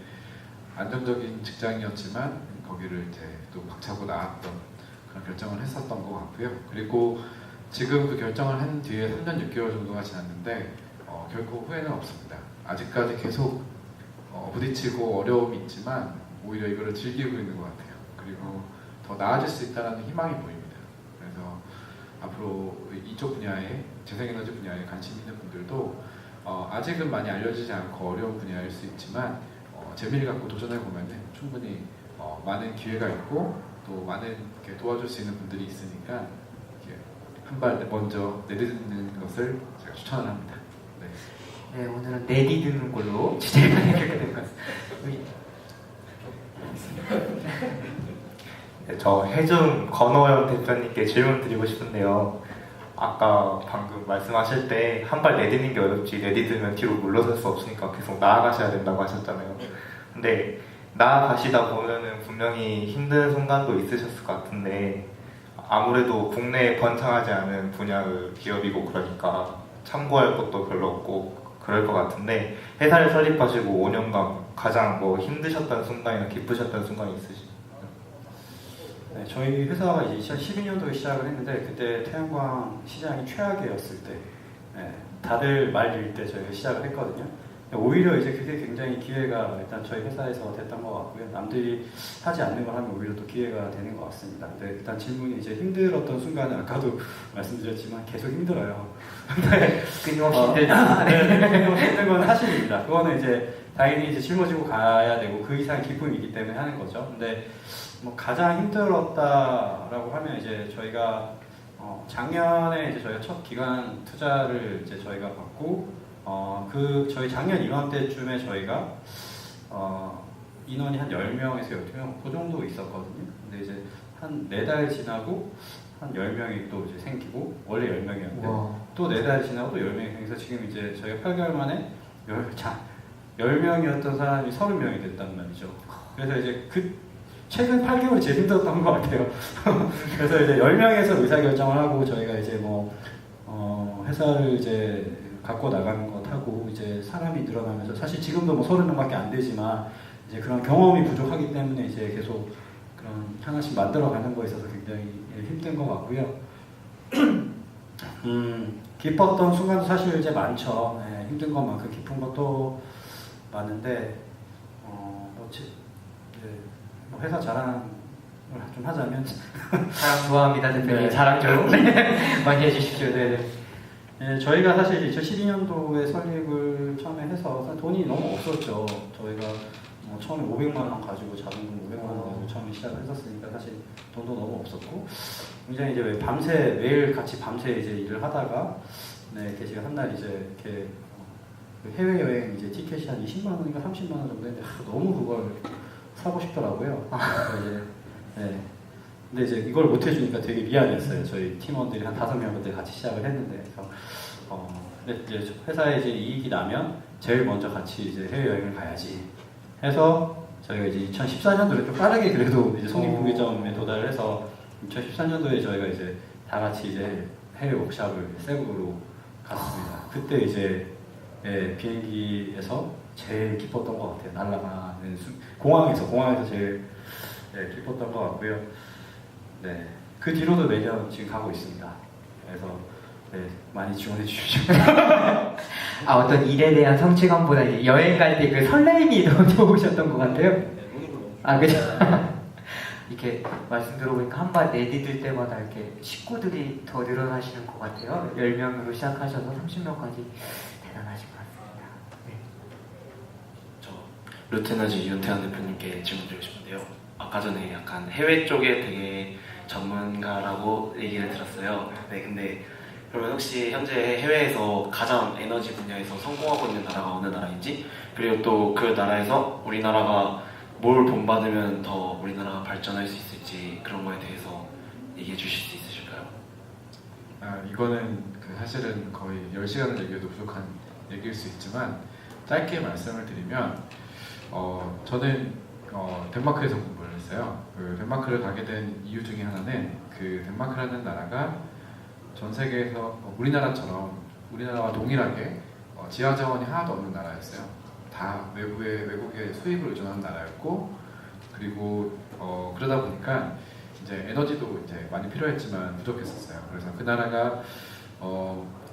안정적인 직장이었지만 거기를 이제 또 박차고 나왔던 그런 결정을 했었던 것 같고요. 그리고 지금 그 결정을 한 뒤에 3년 6개월 정도가 지났는데 결코 후회는 없습니다. 아직까지 계속 부딪히고 어려움이 있지만 오히려 이거를 즐기고 있는 것 같아요. 그리고 더 나아질 수 있다는 희망이 보입니다. 그래서 앞으로 이쪽 분야에, 재생에너지 분야에 관심 있는 분들도 아직은 많이 알려지지 않고 어려운 분야일 수 있지만 재미를 갖고 도전해 보면 충분히 많은 기회가 있고, 또 많은 이렇게 도와줄 수 있는 분들이 있으니까 한 발 먼저 내딛는 것을 제가 추천을 합니다. 네. 네, 오늘은 내디드는 걸로 주제를 하게 된 것 같습니다. 네, 저 해준 권호연 대표님께 질문 드리고 싶은데요. 아까 방금 말씀하실 때 한 발 내딛는 게 어렵지, 내딛으면 뒤로 물러설 수 없으니까 계속 나아가셔야 된다고 하셨잖아요. 근데 나아가시다 보면은 분명히 힘든 순간도 있으셨을 것 같은데, 아무래도 국내에 번창하지 않은 분야의 기업이고 그러니까 참고할 것도 별로 없고 그럴 것 같은데, 회사를 설립하시고 5년간 가장 힘드셨던 순간이나 기쁘셨던 순간이 있으신가요? 네, 저희 회사가 이제 2012년도에 시작을 했는데, 그때 태양광 시장이 최악이었을 때, 네, 다들 말릴 때 저희가 시작을 했거든요. 오히려 이제 그게 굉장히 기회가 일단 저희 회사에서 됐던 것 같고요. 남들이 하지 않는 걸 하면 오히려 또 기회가 되는 것 같습니다. 근데 일단 질문이 이제 힘들었던 순간은 아까도 말씀드렸지만 계속 힘들어요. 근데 끊임없이 힘들다. 네, 끊임없이 힘든 건 사실입니다. 그거는 이제 당연히 이제 짊어지고 가야 되고 그 이상 기쁨이 있기 때문에 하는 거죠. 근데 뭐 가장 힘들었다라고 하면 이제 저희가 작년에 이제 저희가 첫 기관 투자를 이제 저희가 받고, 저희 작년 이맘때쯤에 저희가 인원이 한 10명에서 12명 그 정도 있었거든요. 근데 이제 한 4달 지나고 한 10명이 또 이제 생기고, 원래 10명이었는데 또 4달 지나고 또 10명이 생겨서 지금 이제 저희가 8개월 만에 10명이었던 사람이 30명이 됐단 말이죠. 그래서 이제 최근 8개월이 제일 힘들었던 것 같아요. 그래서 이제 10명에서 의사결정을 하고 저희가 이제 회사를 이제 갖고 나가는 것하고 이제 사람이 늘어나면서 사실 지금도 뭐 30명밖에 안 되지만 이제 그런 경험이 부족하기 때문에 이제 계속 그런 하나씩 만들어가는 거에 있어서 굉장히 힘든 것 같고요. 기뻤던 순간도 사실 이제 많죠. 예, 힘든 것만큼 기쁜 것도 많은데 뭐 회사 자랑을 좀 하자면 자랑 좋아합니다, 대표님. 네. 자랑 좀 많이 해주십시오. 네네. 예, 저희가 사실 2012년도에 설립을 처음에 해서 돈이 너무 없었죠. 저희가 뭐 처음에 500만 원 가지고 자본금 500만 원 가지고 처음에 시작을 했었으니까 사실 돈도 너무 없었고 굉장히 이제 매일 같이 밤새 이제 일을 하다가 네, 이렇게 제가 한날 이제 이렇게 해외 여행 이제 티켓이 한 20만 원인가 30만 원 정도 했는데 너무 그걸 사고 싶더라고요. 그래서 이제 네. 근데 이제 이걸 못 해주니까 되게 미안했어요. 저희 팀원들이 한 5명들 같이 시작을 했는데, 그래서 근데 이제 회사에 이제 이익이 나면 제일 먼저 같이 이제 해외 여행을 가야지 해서 저희가 이제 2014년도에 좀 빠르게 그래도 이제 성립분기점에 도달을 해서 2014년도에 저희가 이제 다 같이 이제 해외 워크샵을 세부로 갔습니다. 그때 이제 비행기에서 제일 기뻤던 것 같아요. 날아가는 공항에서 제일 기뻤던 것 같고요. 네, 그 뒤로도 매년 지금 가고 있습니다. 그래서 많이 지원해 주십시오. 어떤 일에 대한 성취감보다 이제 여행 갈 때 그 설레임이 더 좋으셨던 것 같아요. 그죠? 이렇게 말씀 들어보니까 한번 내디딜 때마다 이렇게 식구들이 더 늘어나시는 것 같아요. 10명으로 시작하셔서 30명까지 대단하신 것 같습니다. 네. 저 루테너지 윤태환 대표님께 질문 드리고 싶은데요. 아까 전에 약간 해외 쪽에 되게 전문가라고 얘기를 들었어요. 네, 근데 그러면 혹시 현재 해외에서 가장 에너지 분야에서 성공하고 있는 나라가 어느 나라인지, 그리고 또 그 나라에서 우리나라가 뭘 본받으면 더 우리나라가 발전할 수 있을지 그런 거에 대해서 얘기해 주실 수 있으실까요? 이거는 사실은 거의 10시간을 얘기해도 부족한 얘기일 수 있지만 짧게 말씀을 드리면 저는 덴마크에서 공부를 했어요. 그 덴마크를 가게 된 이유 중에 하나는 그 덴마크라는 나라가 전 세계에서 우리나라처럼 우리나라와 동일하게 지하 자원이 하나도 없는 나라였어요. 다 외국의 수입을 의존하는 나라였고, 그리고 그러다 보니까 이제 에너지도 이제 많이 필요했지만 부족했었어요. 그래서 그 나라가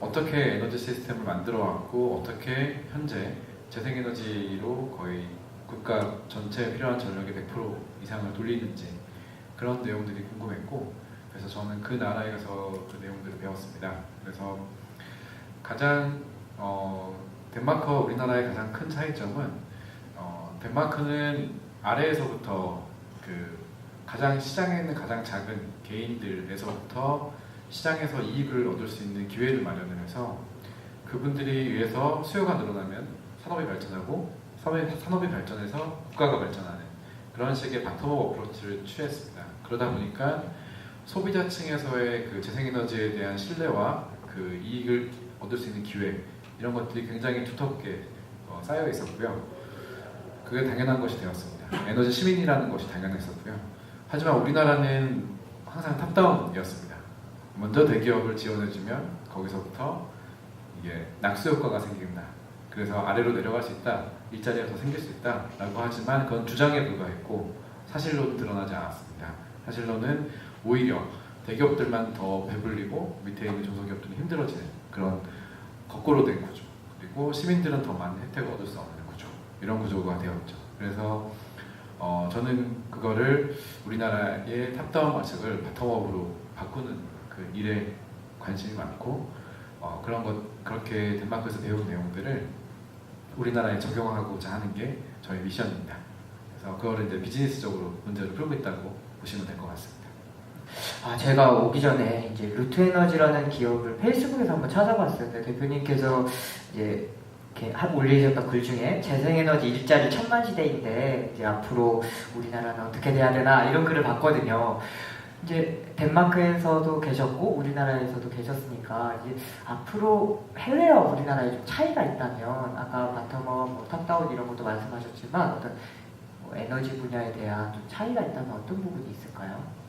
어떻게 에너지 시스템을 만들어 왔고 어떻게 현재 재생에너지로 거의 국가 전체에 필요한 전력의 100% 이상을 돌리는지 그런 내용들이 궁금했고, 그래서 저는 그 나라에 가서 그 내용들을 배웠습니다. 그래서 가장 덴마크와 우리나라의 가장 큰 차이점은 덴마크는 아래에서부터 그 가장 시장에 있는 가장 작은 개인들에서부터 시장에서 이익을 얻을 수 있는 기회를 마련을 해서 그분들이 위해서 수요가 늘어나면 산업이 발전하고 산업이 발전해서 국가가 발전하는 그런 식의 바텀업 어프로치를 취했습니다. 그러다 보니까 소비자층에서의 그 재생에너지에 대한 신뢰와 그 이익을 얻을 수 있는 기회, 이런 것들이 굉장히 두텁게 쌓여 있었고요. 그게 당연한 것이 되었습니다. 에너지 시민이라는 것이 당연했었고요. 하지만 우리나라는 항상 탑다운이었습니다. 먼저 대기업을 지원해주면 거기서부터 이게 낙수 효과가 생긴다. 그래서 아래로 내려갈 수 있다, 일자리가 더 생길 수 있다 라고 하지만 그건 주장에 불과했고 사실로는 드러나지 않았습니다. 사실로는 오히려 대기업들만 더 배불리고 밑에 있는 중소기업들은 힘들어지는 그런 거꾸로 된 구조, 그리고 시민들은 더 많은 혜택을 얻을 수 없는 구조, 이런 구조가 되었죠. 그래서 저는 그거를 우리나라의 탑다운 방식을 바텀업으로 바꾸는 그 일에 관심이 많고 그렇게 덴마크에서 배운 내용들을 우리나라에 적용하고자 하는 게 저희 미션입니다. 그래서 그거를 이제 비즈니스적으로 문제를 풀고 있다고 보시면 될 것 같습니다. 제가 오기 전에 이제 루트에너지라는 기업을 페이스북에서 한번 찾아봤어요. 근데 대표님께서 이제 이렇게 올리셨던 글 중에 재생에너지 일자리 천만 시대인데 이제 앞으로 우리나라는 어떻게 돼야 되나 이런 글을 봤거든요. 이제 덴마크에서도 계셨고 우리나라에서도 계셨으니까 이제 앞으로 해외와 우리나라에 좀 차이가 있다면 아까 바텀업, 탑다운 이런 것도 말씀하셨지만 어떤 에너지 분야에 대한 좀 차이가 있다면 어떤 부분이 있을까요?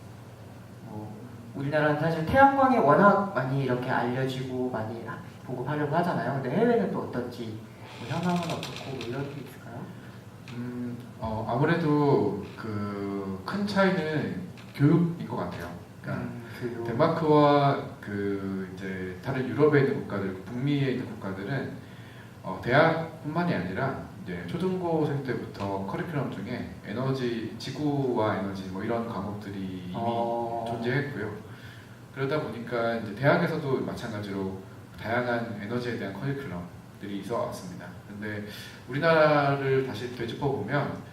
우리나라는 사실 태양광이 워낙 많이 이렇게 알려지고 많이 보급하려고 하잖아요. 근데 해외는 또 어떤지 뭐 현황은 어떻고 뭐 이런 게 있을까요? 아무래도 그 큰 차이는 교육인 것 같아요. 그러니까 교육. 덴마크와 그 이제 다른 유럽에 있는 국가들, 북미에 있는 국가들은 대학뿐만이 아니라 이제 초중고생 때부터 커리큘럼 중에 에너지, 지구와 에너지 뭐 이런 과목들이 이미 존재했고요. 그러다 보니까 이제 대학에서도 마찬가지로 다양한 에너지에 대한 커리큘럼들이 있어 왔습니다. 근데 우리나라를 다시 되짚어 보면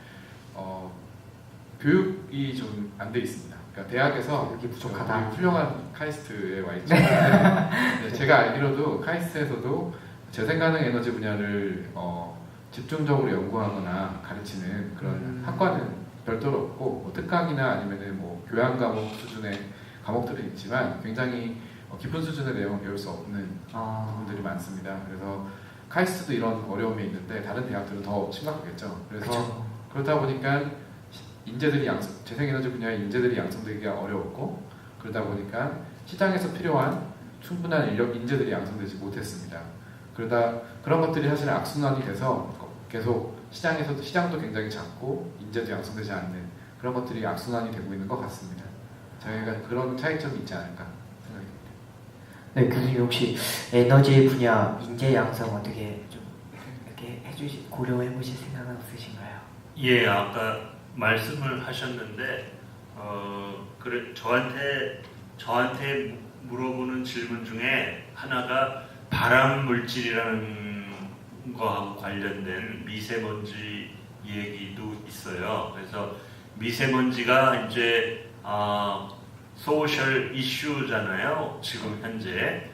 교육이 좀 안 돼 있습니다. 그러니까 대학에서 교육이 부족하다. 우리 훌륭한 카이스트에 와 있죠. 네, 제가 알기로도 카이스트에서도 재생가능 에너지 분야를 집중적으로 연구하거나 가르치는 그런 학과는 별도로 없고 뭐 특강이나 아니면은 뭐 교양 과목 수준의 과목들은 있지만 굉장히 깊은 수준의 내용을 배울 수 없는 부분들이 많습니다. 그래서 카이스트도 이런 어려움이 있는데 다른 대학들은 더 심각하겠죠. 그래서 그렇다 보니까 인재들이 재생에너지 분야의 인재들이 양성되기가 어려웠고 그러다 보니까 시장에서 필요한 충분한 인재들이 양성되지 못했습니다. 그러다 그런 것들이 사실 악순환이 돼서 계속 시장도 굉장히 작고 인재도 양성되지 않는 그런 것들이 악순환이 되고 있는 것 같습니다. 저희가 그런 차이점이 있지 않을까 생각합니다. 네, 교수님 혹시 에너지 분야 인재 양성 어떻게 좀 이렇게 고려해 보실 생각은 없으신가요? 예, 아까 말씀을 하셨는데 그래 저한테 물어보는 질문 중에 하나가 발암 물질이라는 거하고 관련된 미세먼지 얘기도 있어요. 그래서 미세먼지가 이제 소셜 이슈잖아요. 지금 현재.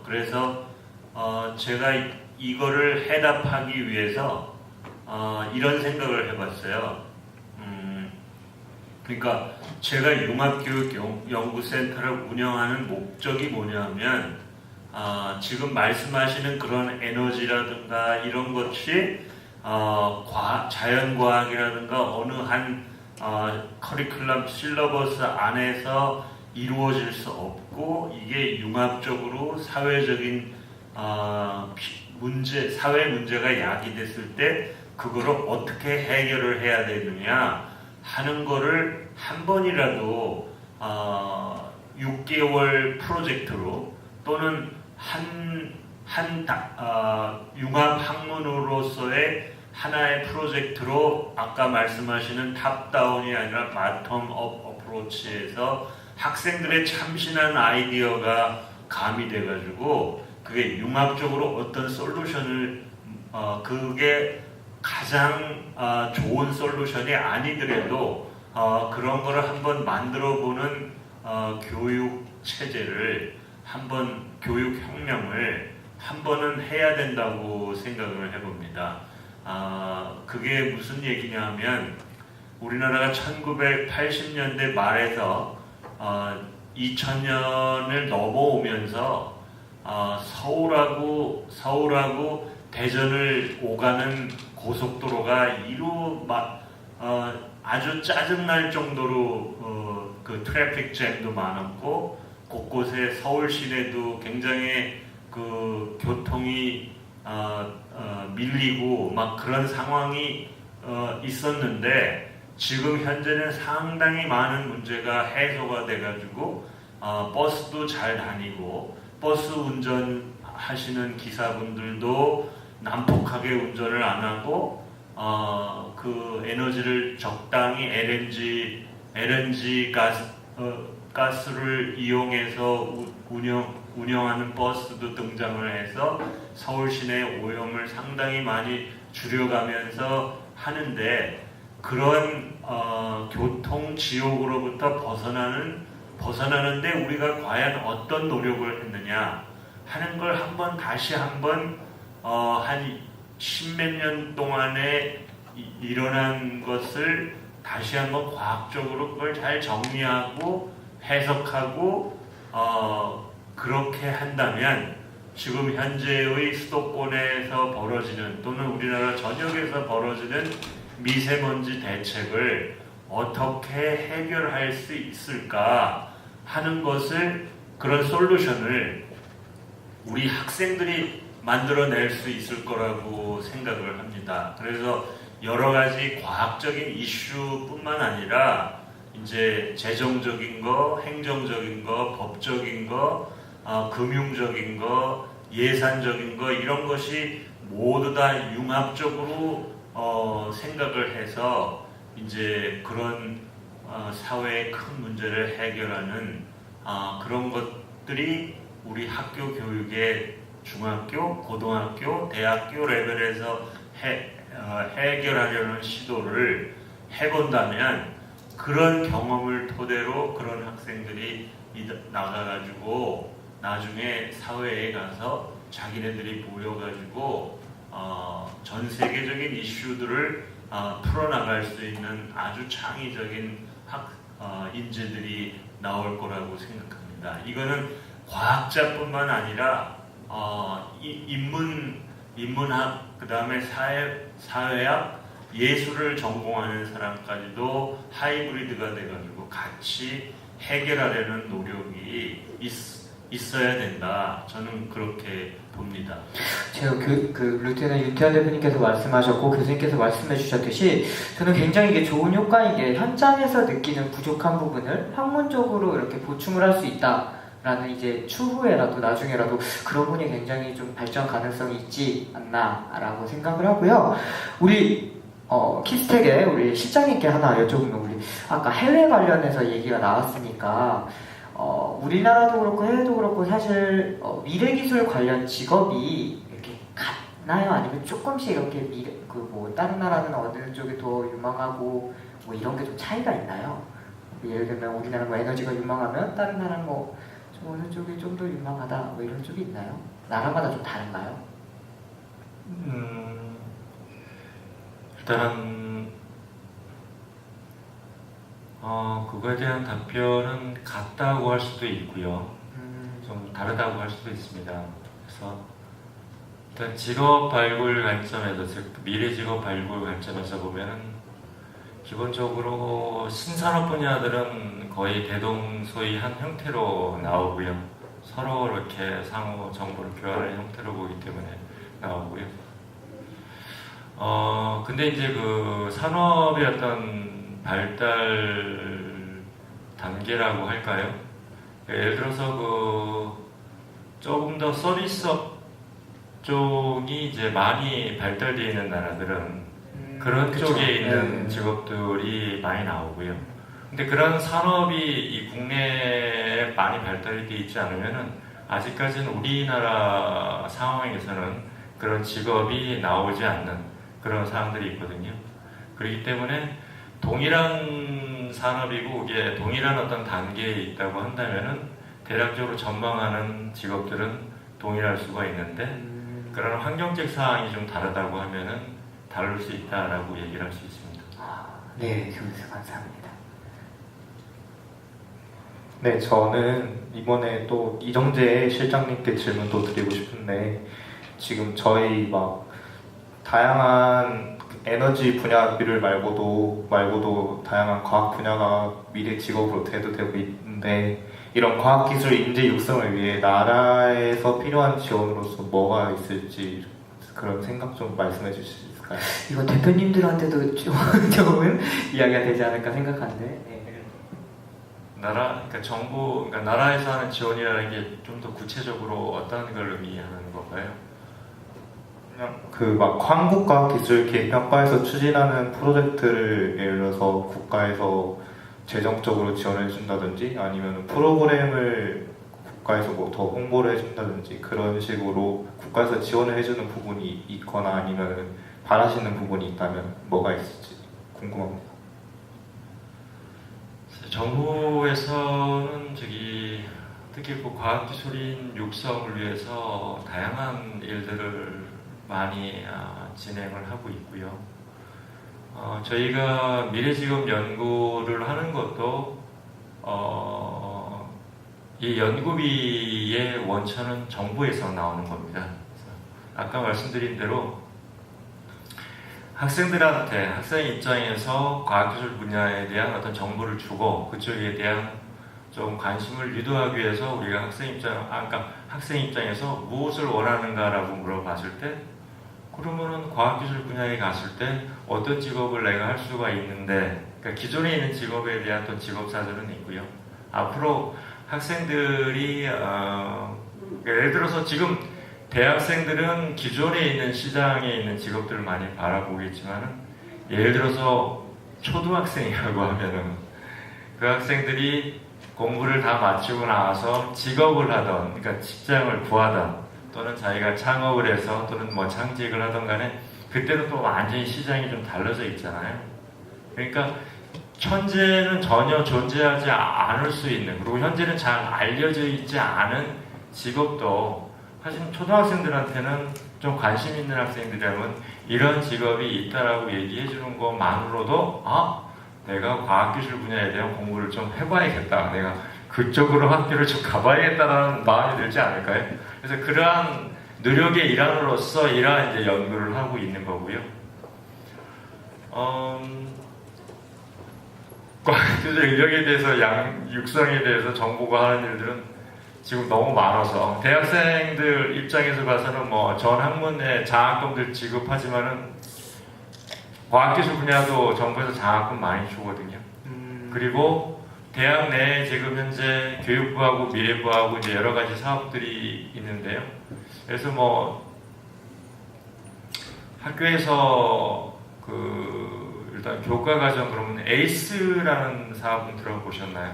그래서 제가 이거를 해답하기 위해서 이런 생각을 해봤어요. 그러니까 제가 융합교육연구센터를 운영하는 목적이 뭐냐면 지금 말씀하시는 그런 에너지라든가 이런 것이 자연과학이라든가 어느 한 커리큘럼 실러버스 안에서 이루어질 수 없고 이게 융합적으로 사회적인 사회 문제가 야기됐을 때 그거를 어떻게 해결을 해야 되느냐 하는 거를 한 번이라도 6개월 프로젝트로 또는 융합 학문으로서의 하나의 프로젝트로 아까 말씀하시는 탑다운이 아니라 바텀업 어프로치에서 학생들의 참신한 아이디어가 가미돼가지고 그게 융합적으로 어떤 솔루션을 그게 가장 좋은 솔루션이 아니더라도 그런 거를 한번 만들어보는 교육 체제를 한번 교육 혁명을 한 번은 해야 된다고 생각을 해봅니다. 그게 무슨 얘기냐면 우리나라가 1980년대 말에서 2000년을 넘어오면서 서울하고 대전을 오가는 고속도로가 아주 짜증날 정도로 그 트래픽 잼도 많았고 곳곳에 서울 시내도 굉장히 그 교통이 밀리고 막 그런 상황이 있었는데 지금 현재는 상당히 많은 문제가 해소가 돼가지고 버스도 잘 다니고 버스 운전하시는 기사분들도 난폭하게 운전을 안 하고 그 에너지를 적당히 LNG 가스를 이용해서 운영하는 버스도 등장을 해서 서울 시내 오염을 상당히 많이 줄여가면서 하는데 그런 교통 지옥으로부터 벗어나는데 우리가 과연 어떤 노력을 했느냐 하는 걸 다시 한번 한 십몇 년 동안에 일어난 것을 다시 한번 과학적으로 그걸 잘 정리하고 해석하고 그렇게 한다면 지금 현재의 수도권에서 벌어지는 또는 우리나라 전역에서 벌어지는 미세먼지 대책을 어떻게 해결할 수 있을까 하는 것을 그런 솔루션을 우리 학생들이 만들어낼 수 있을 거라고 생각을 합니다. 그래서 여러 가지 과학적인 이슈뿐만 아니라 이제 재정적인 거, 행정적인 거, 법적인 거, 금융적인 거, 예산적인 거 이런 것이 모두 다 융합적으로 생각을 해서 이제 그런 사회의 큰 문제를 해결하는 그런 것들이 우리 학교 교육의 중학교, 고등학교, 대학교 레벨에서 해결하려는 시도를 해본다면 그런 경험을 토대로 그런 학생들이 나가가지고 나중에 사회에 가서 자기네들이 모여가지고 전 세계적인 이슈들을 풀어나갈 수 있는 아주 창의적인 인재들이 나올 거라고 생각합니다. 이거는 과학자뿐만 아니라 인문학, 그 다음에 사회학, 예술을 전공하는 사람까지도 하이브리드가 돼가지고 같이 해결하려는 노력이 있어야 된다. 저는 그렇게 봅니다. 제가 루테는 윤태환 대표님께서 말씀하셨고 교수님께서 말씀해 주셨듯이 저는 굉장히 이게 좋은 효과인 게 현장에서 느끼는 부족한 부분을 학문적으로 이렇게 보충을 할 수 있다라는 이제 추후에라도 나중에라도 그런 분이 굉장히 좀 발전 가능성이 있지 않나라고 생각을 하고요. 우리 키스텍에 우리 실장님께 하나 여쭤보면 우리 아까 해외 관련해서 얘기가 나왔으니까 우리나라도 그렇고 해외도 그렇고 사실 미래기술 관련 직업이 이렇게 같나요? 아니면 조금씩 이렇게 다른 나라는 어느 쪽이 더 유망하고 뭐 이런 게 좀 차이가 있나요? 예를 들면 우리나라 뭐 에너지가 유망하면 다른 나라는 뭐 좀 어느 쪽이 좀 더 유망하다 뭐 이런 쪽이 있나요? 나라마다 좀 다른가요? 일단 그거에 대한 답변은 같다고 할 수도 있고요. 좀 다르다고 할 수도 있습니다. 그래서 일단 직업 발굴 관점에서, 즉 미래 직업 발굴 관점에서 보면은 기본적으로 신산업 분야들은 거의 대동소이한 형태로 나오고요. 서로 이렇게 상호 정보를 교환하는 형태로 보기 때문에 나오고요. 근데 이제 그 산업의 어떤 발달 단계라고 할까요? 예를 들어서 조금 더 서비스업 쪽이 이제 많이 발달되어 있는 나라들은 그런 그쵸. 쪽에 있는 네. 직업들이 많이 나오고요. 근데 그런 산업이 이 국내에 많이 발달이 되어 있지 않으면은 아직까지는 우리나라 상황에서는 그런 직업이 나오지 않는 그런 사람들이 있거든요. 그렇기 때문에 동일한 산업이고 이게 동일한 어떤 단계에 있다고 한다면은 대략적으로 전망하는 직업들은 동일할 수가 있는데 그런 환경적 사항이 좀 다르다고 하면은 다를 수 있다라고 얘기를 할 수 있습니다. 네, 교수 감사합니다. 네, 저는 이번에 또 이정재 실장님께 질문도 드리고 싶은데 지금 저희 막 다양한 에너지 분야비를 말고도 다양한 과학 분야가 미래 직업으로 대두되고 있는데 이런 과학기술 인재 육성을 위해 나라에서 필요한 지원으로서 뭐가 있을지 그런 생각 좀 말씀해 주실 수 있을까요? 이거 대표님들한테도 좋은 이야기가 되지 않을까 생각하는데 네. 그러니까 정부, 그러니까 나라에서 하는 지원이라는 게 좀 더 구체적으로 어떤 걸 의미하는 건가요? 그냥 막 한국과학기술기획평가에서 추진하는 프로젝트를 예를 들어서 국가에서 재정적으로 지원해 준다든지 아니면 프로그램을 국가에서 뭐 더 홍보를 해준다든지 그런 식으로 국가에서 지원을 해주는 부분이 있거나 아니면 바라시는 부분이 있다면 뭐가 있을지 궁금합니다. 정부에서는 특히 과학기술인 육성을 위해서 다양한 일들을 많이 진행을 하고 있고요. 저희가 미래직업 연구를 하는 것도 이 연구비의 원천은 정부에서 나오는 겁니다. 아까 말씀드린 대로 학생들한테 학생 입장에서 과학기술 분야에 대한 어떤 정보를 주고 그쪽에 대한 좀 관심을 유도하기 위해서 우리가 그러니까 학생 입장에서 무엇을 원하는가라고 물어봤을 때, 그러면은 과학기술 분야에 갔을 때 어떤 직업을 내가 할 수가 있는데, 그러니까 기존에 있는 직업에 대한 또 직업 사전은 있고요. 앞으로 학생들이 예를 들어서 지금 대학생들은 기존에 있는 시장에 있는 직업들을 많이 바라보겠지만은, 예를 들어서 초등학생이라고 하면은 그 학생들이 공부를 다 마치고 나와서 직업을 하던, 그러니까 직장을 구하던, 또는 자기가 창업을 해서 또는 뭐 창직을 하던 간에 그때는 또 완전히 시장이 좀 달라져 있잖아요. 그러니까 현재는 전혀 존재하지 않을 수 있는, 그리고 현재는 잘 알려져 있지 않은 직업도 사실 초등학생들한테는 좀 관심 있는 학생들이라면 이런 직업이 있다라고 얘기해 주는 것만으로도 내가 과학기술 분야에 대한 공부를 좀 해봐야겠다, 내가 그쪽으로 학교를 좀 가봐야겠다라는 마음이 들지 않을까요? 그래서 그러한 노력의 일환으로서 이러한 이제 연구를 하고 있는 거고요. 과학기술 인력에 대해서 육성에 대해서 정부가 하는 일들은 지금 너무 많아서 대학생들 입장에서 봐서는 뭐 전 학문에 장학금들 지급하지만은 과학기술 분야도 정부에서 장학금 많이 주거든요. 그리고 대학 내에 지금 현재 교육부하고 미래부하고 이제 여러 가지 사업들이 있는데요. 그래서 뭐 학교에서 일단 교과과정 그러면 에이스라는 사업은 들어보셨나요?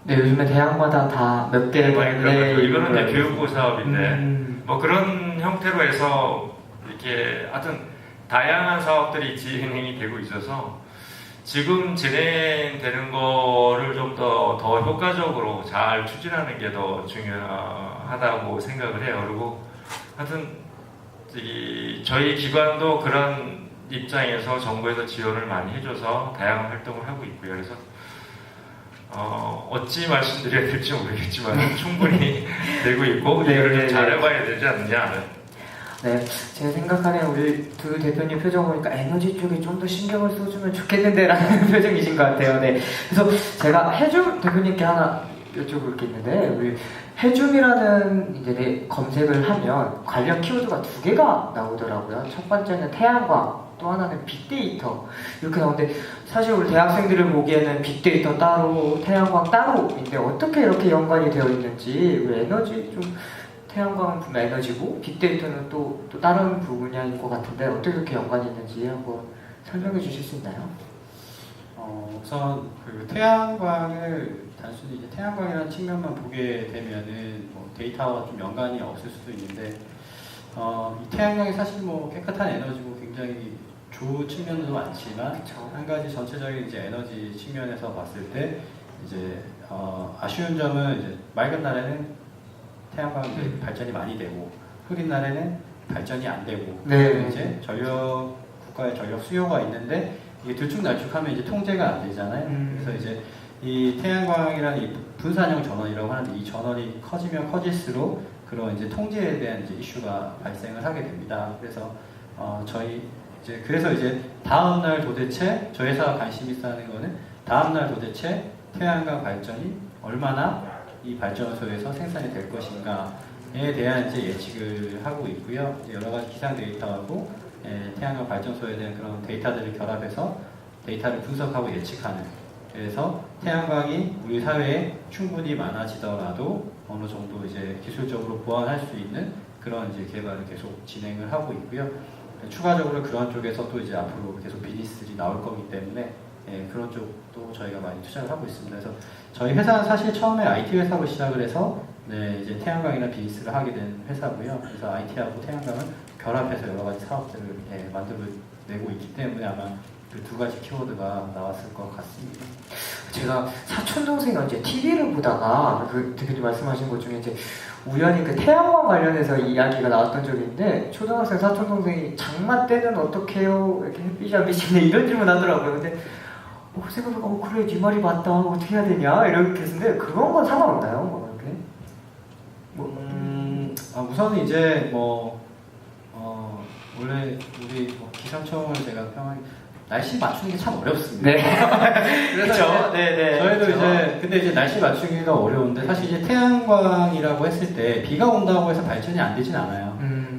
네, 요즘에 대학마다 다 몇 개. 이거는 이제 교육부 사업인데 뭐 그런 형태로 해서 이렇게 하여튼 다양한 사업들이 진행이 되고 있어서 지금 진행되는 거를 좀 더 효과적으로 잘 추진하는 게 더 중요하다고 생각을 해요. 그리고 하여튼 저희 기관도 그런 입장에서 정부에서 지원을 많이 해줘서 다양한 활동을 하고 있고요. 그래서 어찌 말씀드려야 될지 모르겠지만 충분히 되고 있고 이거를 좀 잘해봐야 되지 않느냐. 네, 제가 생각하는 우리 두 대표님 표정 보니까 에너지 쪽에 좀 더 신경을 써주면 좋겠는데 라는 표정이신 것 같아요. 네, 그래서 제가 해줌 대표님께 하나 여쭤볼 게 있는데, 우리 해줌이라는 이제 검색을 하면 관련 키워드가 두 개가 나오더라고요. 첫 번째는 태양광, 또 하나는 빅데이터 이렇게 나오는데, 사실 우리 대학생들을 보기에는 빅데이터 따로 태양광 따로인데 어떻게 이렇게 연관이 되어 있는지, 우리 에너지 좀 태양광은 분명 에너지고 빅데이터는 또 다른 분야인 것 같은데 어떻게 이렇게 연관이 있는지 한번 설명해 주실 수 있나요? 우선 그 태양광을 단순히 이제 태양광이라는 측면만 보게 되면은 뭐 데이터와 좀 연관이 없을 수도 있는데, 이 태양광이 사실 뭐 깨끗한 에너지고 굉장히 좋은 측면도 많지만, 그쵸. 한 가지 전체적인 이제 에너지 측면에서 봤을 때 이제 아쉬운 점은 이제 맑은 날에는 태양광 발전이 많이 되고 흐린 날에는 발전이 안 되고, 네. 이제 국가의 전력 수요가 있는데 이게 들쭉날쭉하면 이제 통제가 안 되잖아요. 그래서 이제 이 태양광이라는 이 분산형 전원이라고 하는데, 이 전원이 커지면 커질수록 그런 이제 통제에 대한 이제 이슈가 발생을 하게 됩니다. 그래서 그래서 이제 다음 날 도대체 저희 회사가 관심 있어 하는 거는 다음 날 도대체 태양광 발전이 얼마나 이 발전소에서 생산이 될 것인가에 대한 이제 예측을 하고 있고요. 이제 여러 가지 기상 데이터하고 태양광 발전소에 대한 그런 데이터들을 결합해서 데이터를 분석하고 예측하는, 그래서 태양광이 우리 사회에 충분히 많아지더라도 어느 정도 이제 기술적으로 보완할 수 있는 그런 이제 개발을 계속 진행을 하고 있고요. 추가적으로 그런 쪽에서 또 이제 앞으로 계속 비즈니스들이 나올 거기 때문에 그런 쪽도 저희가 많이 투자를 하고 있습니다. 그래서 저희 회사는 사실 처음에 IT 회사로 시작을 해서 이제 태양광이나 비즈니스를 하게 된 회사고요. 그래서 IT하고 태양광을 결합해서 여러 가지 사업들을 만들어내고 있기 때문에 아마 그 두 가지 키워드가 나왔을 것 같습니다. 제가 사촌 동생이 언제 TV를 보다가 그 대표님 말씀하신 것 중에 이제 우연히 그 태양광 관련해서 이야기가 나왔던 적이 있는데, 초등학생 사촌 동생이 장마 때는 어떻게 해요? 이렇게 햇빛이 안 비치네 이런 질문 하더라고요. 근데 생각해보니까 그래 네 말이 맞다, 어떻게 해야 되냐 이렇게 했는데, 그런 건 상관없나요? 뭐 이렇게? 우선은 이제 원래 우리 기상청을 제가 평하게 날씨 맞추는 게 참 어렵습니다. 네. 그래서 그렇죠. 이제 네. 저희도 그렇죠. 이제 근데 이제 날씨 맞추기가 어려운데 사실 이제 태양광이라고 했을 때 비가 온다고 해서 발전이 안 되진 않아요.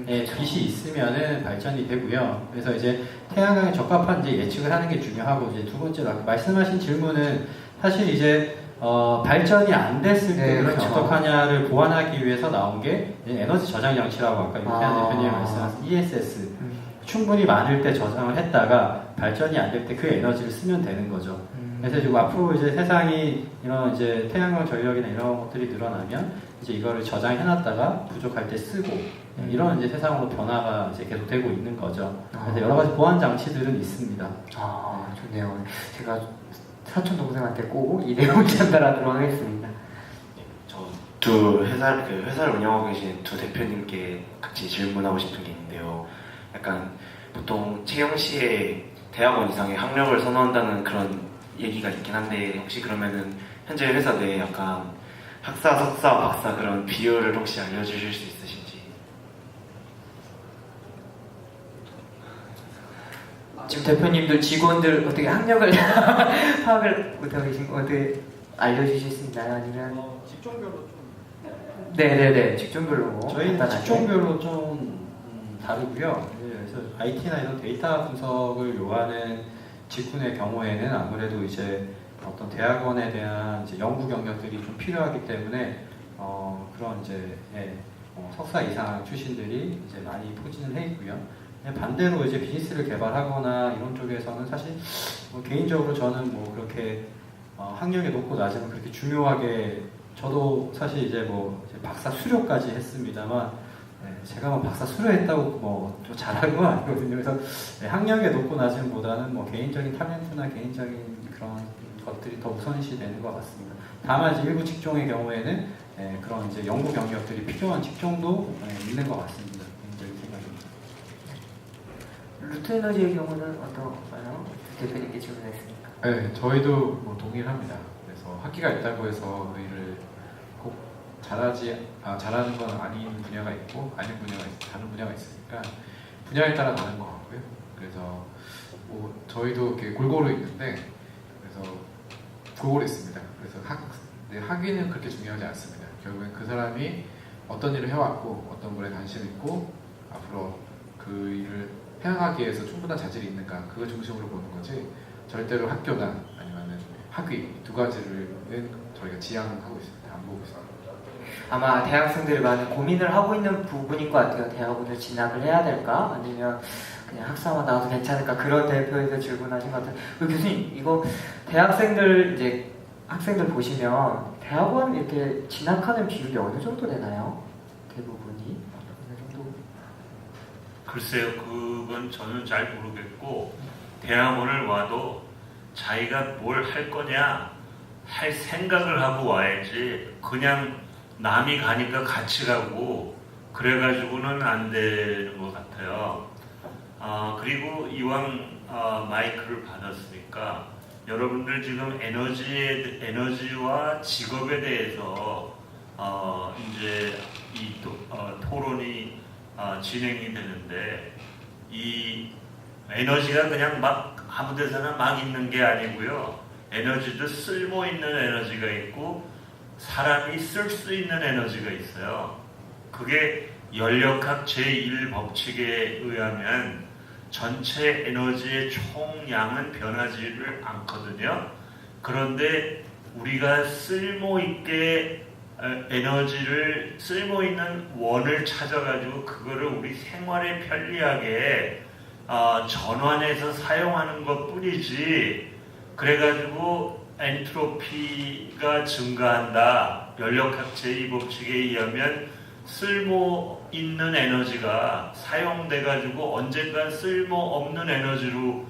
예, 빛이 있으면은 발전이 되고요. 그래서 이제 태양광에 적합한 이제 예측을 하는 게 중요하고 이제 두 번째로 아까 말씀하신 질문은 사실 이제 발전이 안 됐을 때 네, 그러면 그렇죠. 어떡하냐를 보완하기 위해서 나온 게 이제 에너지 저장 장치라고 아까 윤태한 대표님이 말씀하신 ESS 충분히 많을 때 저장을 했다가 발전이 안 될 때 그 에너지를 쓰면 되는 거죠. 그래서 지금 앞으로 이제 세상이 이런 이제 태양광 전력이나 이런 것들이 늘어나면 이제 이거를 저장해놨다가 부족할 때 쓰고 이런 이제 세상으로 변화가 이제 계속 되고 있는 거죠. 그래서 여러 가지 보완 장치들은 있습니다. 아, 좋네요. 제가 사촌 동생한테 꼭 이 내용 전달하도록 하겠습니다. 저 두 회사를 운영하고 계신 두 대표님께 같이 질문하고 싶은 게 있는데요. 약간 보통 채용 시에 대학원 이상의 학력을 선호한다는 그런 얘기가 있긴 한데 혹시 그러면은 현재 회사 내에 약간 학사, 석사, 박사 그런 비율을 혹시 알려주실 수 있으신지? 지금 대표님들 직원들 어떻게 학력을 파악을 못하고 계신 거 어떻게 알려주실 수 있나요? 아니면 직종별로 좀 네네네 직종별로 저희는 간단하게. 직종별로 좀 다르고요. 그래서 IT나 이런 데이터 분석을 요하는 직군의 경우에는 아무래도 이제 어떤 대학원에 대한 이제 연구 경력들이 좀 필요하기 때문에 그런 이제 석사 이상 출신들이 이제 많이 포진을 해 있고요. 반대로 이제 비즈니스를 개발하거나 이런 쪽에서는 사실 개인적으로 저는 뭐 그렇게 학력이 높고 낮으면 그렇게 중요하게 저도 사실 이제 이제 박사 수료까지 했습니다만 제가 뭐 박사 수료했다고 뭐 또 잘한 건 아니거든요. 그래서 학력이 높고 낮음보다는 뭐 개인적인 탤런트나 개인적인 그런 것들이 더 우선시 되는 것 같습니다. 다만 이제 일부 직종의 경우에는 그런 이제 연구 경력들이 필요한 직종도 있는 것 같습니다. 개인적인 생각입니다. 루트에너지의 경우는 어떤가요? 대표님께 질문했습니까? 네, 저희도 뭐 동일합니다. 그래서 학기가 있다고 해서 그 일을 꼭 잘하는 건 아닌 분야가 있고 다른 분야가 있으니까 분야에 따라 다른 것 같고요. 그래서 뭐 저희도 이렇게 골고루 있는데 그래서 골고루 있습니다. 그래서 학위는 그렇게 중요하지 않습니다. 결국엔 그 사람이 어떤 일을 해왔고 어떤 분에 관심 있고 앞으로 그 일을 해나가기 위해서 충분한 자질이 있는가 그걸 중심으로 보는 거지 절대로 학교나 아니면은 학위 두 가지를 저희가 지향하고 있습니다. 안 보고 있습니다. 아마 대학생들이 많은 고민을 하고 있는 부분인 것 같아요. 대학원을 진학을 해야 될까? 아니면 그냥 학사만 나와도 괜찮을까? 그런 대표에서 질문하신 것 같아요. 교수님, 이거 대학생들 이제 학생들 보시면 대학원 이렇게 진학하는 비율이 어느 정도 되나요? 대부분이 어느 정도? 글쎄요, 그건 저는 잘 모르겠고 대학원을 와도 자기가 뭘 할 거냐 할 생각을 하고 와야지 그냥 남이 가니까 같이 가고 그래가지고는 안 되는 것 같아요. 그리고 이왕 마이크를 받았으니까 여러분들 지금 에너지와 직업에 대해서 이제 이 토론이 진행이 되는데 이 에너지가 그냥 막 아무 데서나 막 있는 게 아니고요. 에너지도 쓸모 있는 에너지가 있고 사람이 쓸 수 있는 에너지가 있어요. 그게 연력학 제1법칙에 의하면 전체 에너지의 총량은 변하지를 않거든요. 그런데 우리가 쓸모 있게 에너지를 쓸모 있는 원을 찾아가지고 그거를 우리 생활에 편리하게 전환해서 사용하는 것 뿐이지 그래가지고 엔트로피가 증가한다. 연력학 제2법칙에 의하면 쓸모 있는 에너지가 사용돼가지고 언젠간 쓸모 없는 에너지로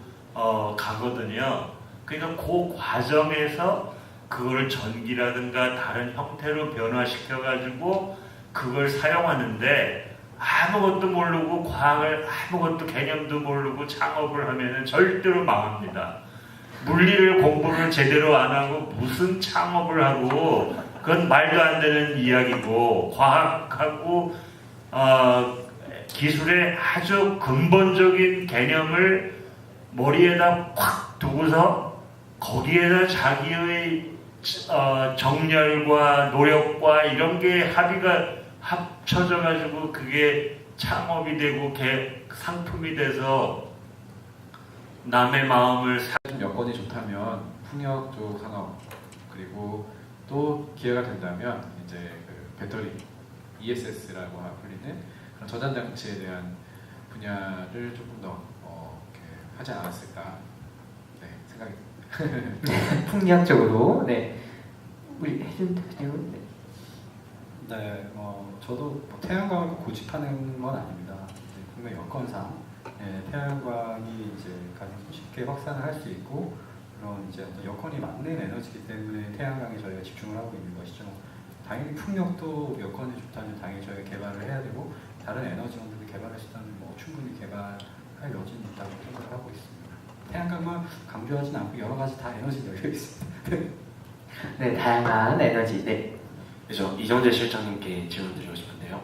가거든요. 그러니까 그 과정에서 그걸 전기라든가 다른 형태로 변화시켜가지고 그걸 사용하는데 아무것도 모르고 과학을 아무것도 개념도 모르고 창업을 하면은 절대로 망합니다. 물리를 공부를 제대로 안 하고 무슨 창업을 하고 그건 말도 안 되는 이야기고 과학하고 기술의 아주 근본적인 개념을 머리에다 콱 두고서 거기에다 자기의 정열과 노력과 이런 게 합의가 합쳐져 가지고 그게 창업이 되고 상품이 돼서 남의 마음을 좀 여건이 좋다면 풍력 쪽 산업, 그리고 또 기회가 된다면 이제 그 배터리 ESS라고 불리는 그런 저장장치에 대한 분야를 조금 더 이렇게 하지 않았을까, 네, 생각이. 풍력적으로 네 우리 해준 대표님은 네. 네, 저도 뭐 태양광을 꼭 고집하는 건 아닙니다. 분명 여건상 태양광이 이제 가장 쉽게 확산을 할 수 있고 그런 이제 어떤 여건이 맞는 에너지이기 때문에 태양광에 저희가 집중을 하고 있는 것이죠. 당연히 풍력도 여건이 좋다면 당연히 저희가 개발을 해야 되고 다른 에너지원들을 개발할 수 있다면 뭐 충분히 개발할 여지는 있다고 생각을 하고 있습니다. 태양광만 강조하진 않고 여러 가지 다 에너지 열려 있습니다. 네, 다양한 에너지. 네. 저 이정재 실장님께 질문 드리고 싶은데요.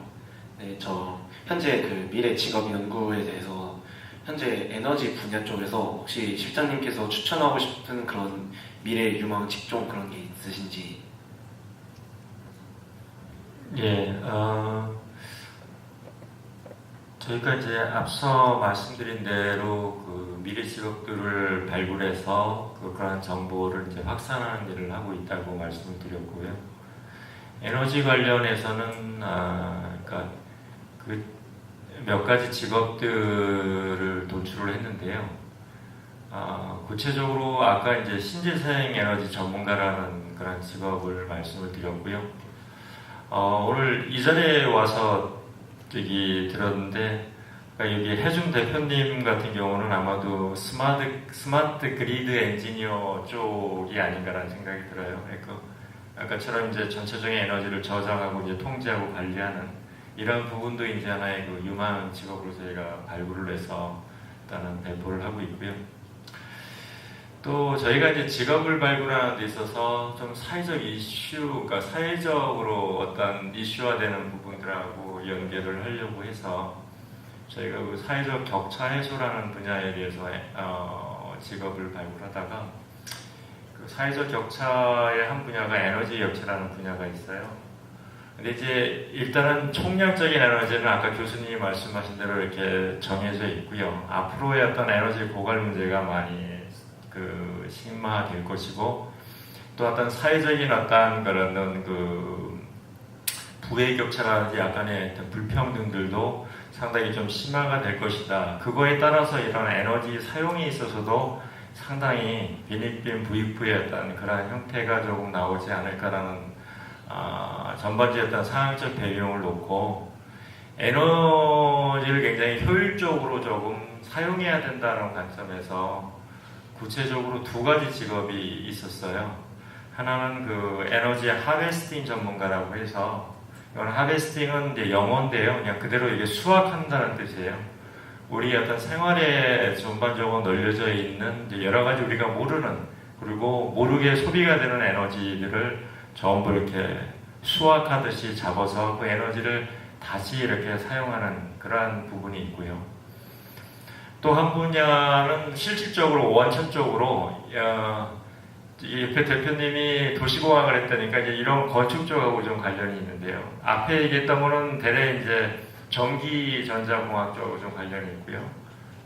네, 저 현재 그 미래 직업 연구에 대해서 현재 에너지 분야 쪽에서 혹시 실장님께서 추천하고 싶은 그런 미래 유망 직종 그런 게 있으신지? 예, 저희가 이제 앞서 말씀드린 대로 그 미래 직업들을 발굴해서 그러한 정보를 이제 확산하는 일을 하고 있다고 말씀을 드렸고요. 에너지 관련해서는 그러니까 그 몇 가지 직업들을 도출을 했는데요. 구체적으로 아까 이제 신재생 에너지 전문가라는 그런 직업을 말씀을 드렸고요. 오늘 이 자리에 와서 여기 들었는데, 그러니까 여기 해준 대표님 같은 경우는 아마도 스마트 그리드 엔지니어 쪽이 아닌가라는 생각이 들어요. 그러니까 아까처럼 이제 전체적인 에너지를 저장하고 이제 통제하고 관리하는 이런 부분도 이제 하나의 그 유망 직업으로 저희가 발굴을 해서 일단은 배포를 하고 있고요. 또 저희가 이제 직업을 발굴하는 데 있어서 좀 사회적 이슈, 그러니까 사회적으로 어떤 이슈화되는 부분들하고 연계를 하려고 해서 저희가 그 사회적 격차 해소라는 분야에 대해서 직업을 발굴하다가 그 사회적 격차의 한 분야가 에너지 격차라는 분야가 있어요. 근데 이제 일단은 총량적인 에너지는 아까 교수님이 말씀하신 대로 이렇게 정해져 있고요. 앞으로의 어떤 에너지 고갈 문제가 많이 그 심화될 것이고, 또 어떤 사회적인 어떤 그런 그 부의 격차라든지 약간의 어떤 불평등들도 상당히 좀 심화가 될 것이다. 그거에 따라서 이런 에너지 사용에 있어서도 상당히 빈익빈 부익부의 어떤 그런 형태가 조금 나오지 않을까라는 전반적인 어떤 상황적 배경을 놓고 에너지를 굉장히 효율적으로 조금 사용해야 된다는 관점에서 구체적으로 두 가지 직업이 있었어요. 하나는 그 에너지 하베스팅 전문가라고 해서, 이건 하베스팅은 이제 영어인데요. 그냥 그대로 이게 수확한다는 뜻이에요. 우리 어떤 생활에 전반적으로 널려져 있는 이제 여러 가지 우리가 모르는, 그리고 모르게 소비가 되는 에너지들을 전부 이렇게 수확하듯이 잡아서 그 에너지를 다시 이렇게 사용하는 그러한 부분이 있고요. 또 한 분야는 실질적으로 원천적으로 옆에 대표님이 도시공학을 했다니까 이제 이런 건축 쪽하고 좀 관련이 있는데요. 앞에 얘기했던 거는 대략 이제 전기전자공학 쪽하고 좀 관련이 있고요.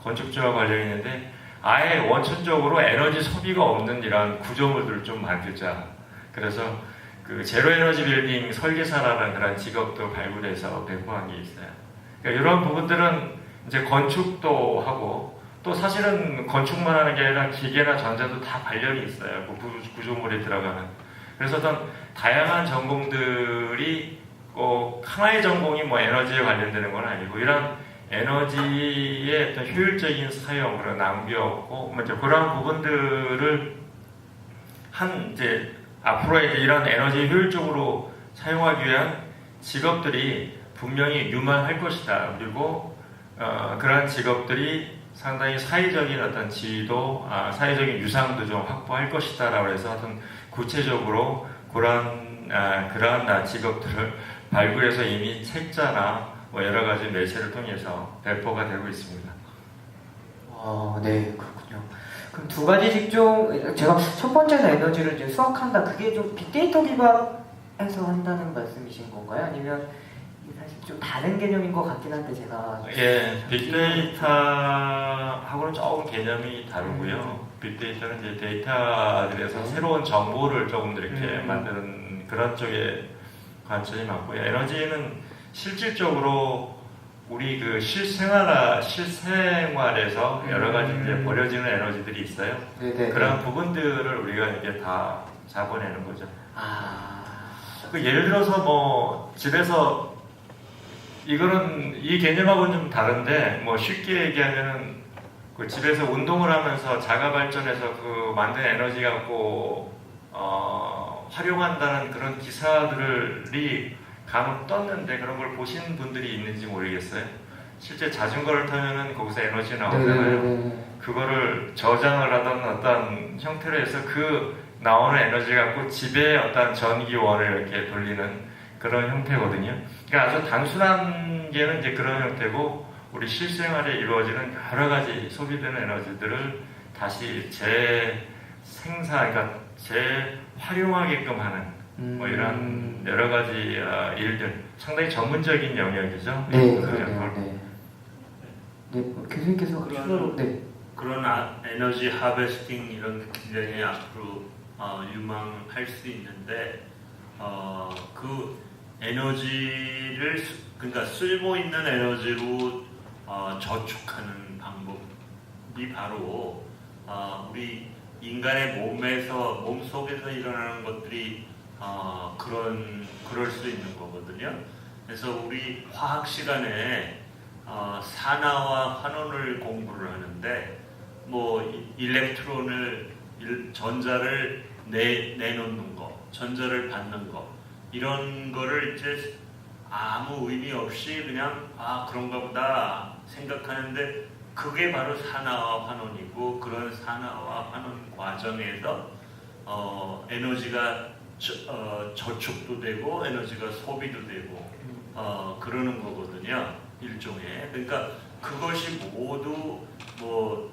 건축 쪽하고 관련이 있는데 아예 원천적으로 에너지 소비가 없는 이런 구조물들을 좀 만들자. 그래서 그 제로 에너지 빌딩 설계사라는 그런 직업도 발굴해서 배포한 게 있어요. 그러니까 이런 부분들은 이제 건축도 하고, 또 사실은 건축만 하는 게 아니라 기계나 전자도 다 관련이 있어요. 그 구조물에 들어가는. 그래서 어떤 다양한 전공들이 꼭 하나의 전공이 뭐 에너지에 관련되는 건 아니고, 이런 에너지의 어떤 효율적인 사용, 그런 낭비 없고, 뭐 이제 그런 부분들을 이제 앞으로 이런 에너지 효율적으로 사용하기 위한 직업들이 분명히 유망할 것이다. 그리고 그러한 직업들이 상당히 사회적인 어떤 지위도, 사회적인 유상도 좀 확보할 것이다라고 해서 하여튼 구체적으로 그러한 직업들을 발굴해서 이미 책자나 뭐 여러 가지 매체를 통해서 배포가 되고 있습니다. 네, 그렇군요. 그럼 두 가지 직종, 제가 첫 번째는 에너지를 이제 수학한다. 그게 좀 빅데이터 기반에서 한다는 말씀이신 건가요? 아니면 이게 사실 좀 다른 개념인 것 같긴 한데 제가 예, 빅데이터하고는 조금 개념이 다르고요. 빅데이터는 이제 데이터들에서 새로운 정보를 조금 이렇게 만드는 그런 쪽의 관점이 맞고요. 에너지는 실질적으로 우리 그 실생활에서 여러 가지 이제 버려지는 에너지들이 있어요. 네네. 그런 부분들을 우리가 이제 다 잡아내는 거죠. 아, 그 예를 들어서 뭐 집에서 이거는 이 개념하고는 좀 다른데 뭐 쉽게 얘기하면은 그 집에서 운동을 하면서 자가 발전해서 그 만든 에너지 갖고 활용한다는 그런 기사들이 간혹 떴는데 그런 걸 보신 분들이 있는지 모르겠어요. 실제 자전거를 타면은 거기서 에너지 나오잖아요. 네네네. 그거를 저장을 하던 어떤 형태로 해서 그 나오는 에너지 갖고 집에 어떤 전기원을 이렇게 돌리는 그런 형태거든요. 그러니까 아주 단순한 게는 이제 그런 형태고 우리 실생활에 이루어지는 여러 가지 소비되는 에너지들을 다시 재생산, 그러니까 재활용하게끔 하는 뭐 이런 여러 가지 일들, 상당히 전문적인 영역이죠. 네, 그러네요. 네. 네, 교수님께서 그런- 추가로 네. 그런 에너지 하베스팅 이런 게 굉장히 앞으로 유망할 수 있는데 그 에너지를 그러니까 쓸모 있는 에너지로 저축하는 방법이 바로 우리 인간의 몸 속에서 일어나는 것들이 그럴 수 있는 거거든요. 그래서 우리 화학 시간에 산화와 환원을 공부를 하는데 뭐 전자를 내놓는 거, 전자를 받는 거 이런 거를 이제 아무 의미 없이 그냥 그런가 보다 생각하는데 그게 바로 산화와 환원이고 그런 산화와 환원 과정에서 에너지가 저축도 되고 에너지가 소비도 되고 그러는 거거든요. 일종의. 그러니까 그것이 모두 뭐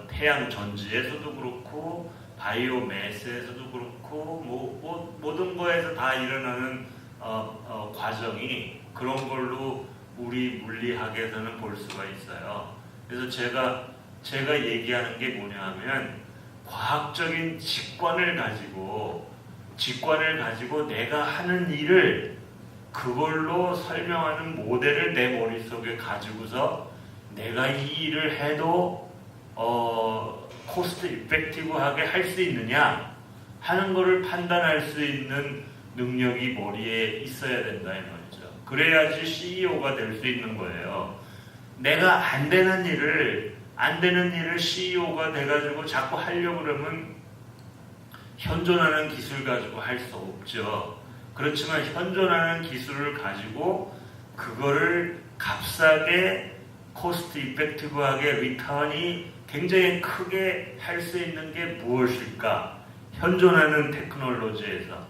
태양 전지에서도 그렇고 바이오매스에서도 그렇고 뭐 모든 거에서 다 일어나는 과정이 그런 걸로 우리 물리학에서는 볼 수가 있어요. 그래서 제가 얘기하는 게 뭐냐면 과학적인 직관을 가지고 내가 하는 일을 그걸로 설명하는 모델을 내 머릿속에 가지고서 내가 이 일을 해도 코스트 이펙티브하게 할 수 있느냐 하는 거를 판단할 수 있는 능력이 머리에 있어야 된다 이 말이죠. 그래야지 CEO가 될 수 있는 거예요. 내가 안 되는 일을 CEO가 돼가지고 자꾸 하려고 그러면 현존하는 기술 가지고 할 수 없죠. 그렇지만 현존하는 기술을 가지고 그거를 값싸게 코스트 이펙티브하게 리턴이 굉장히 크게 할 수 있는 게 무엇일까? 현존하는 테크놀로지에서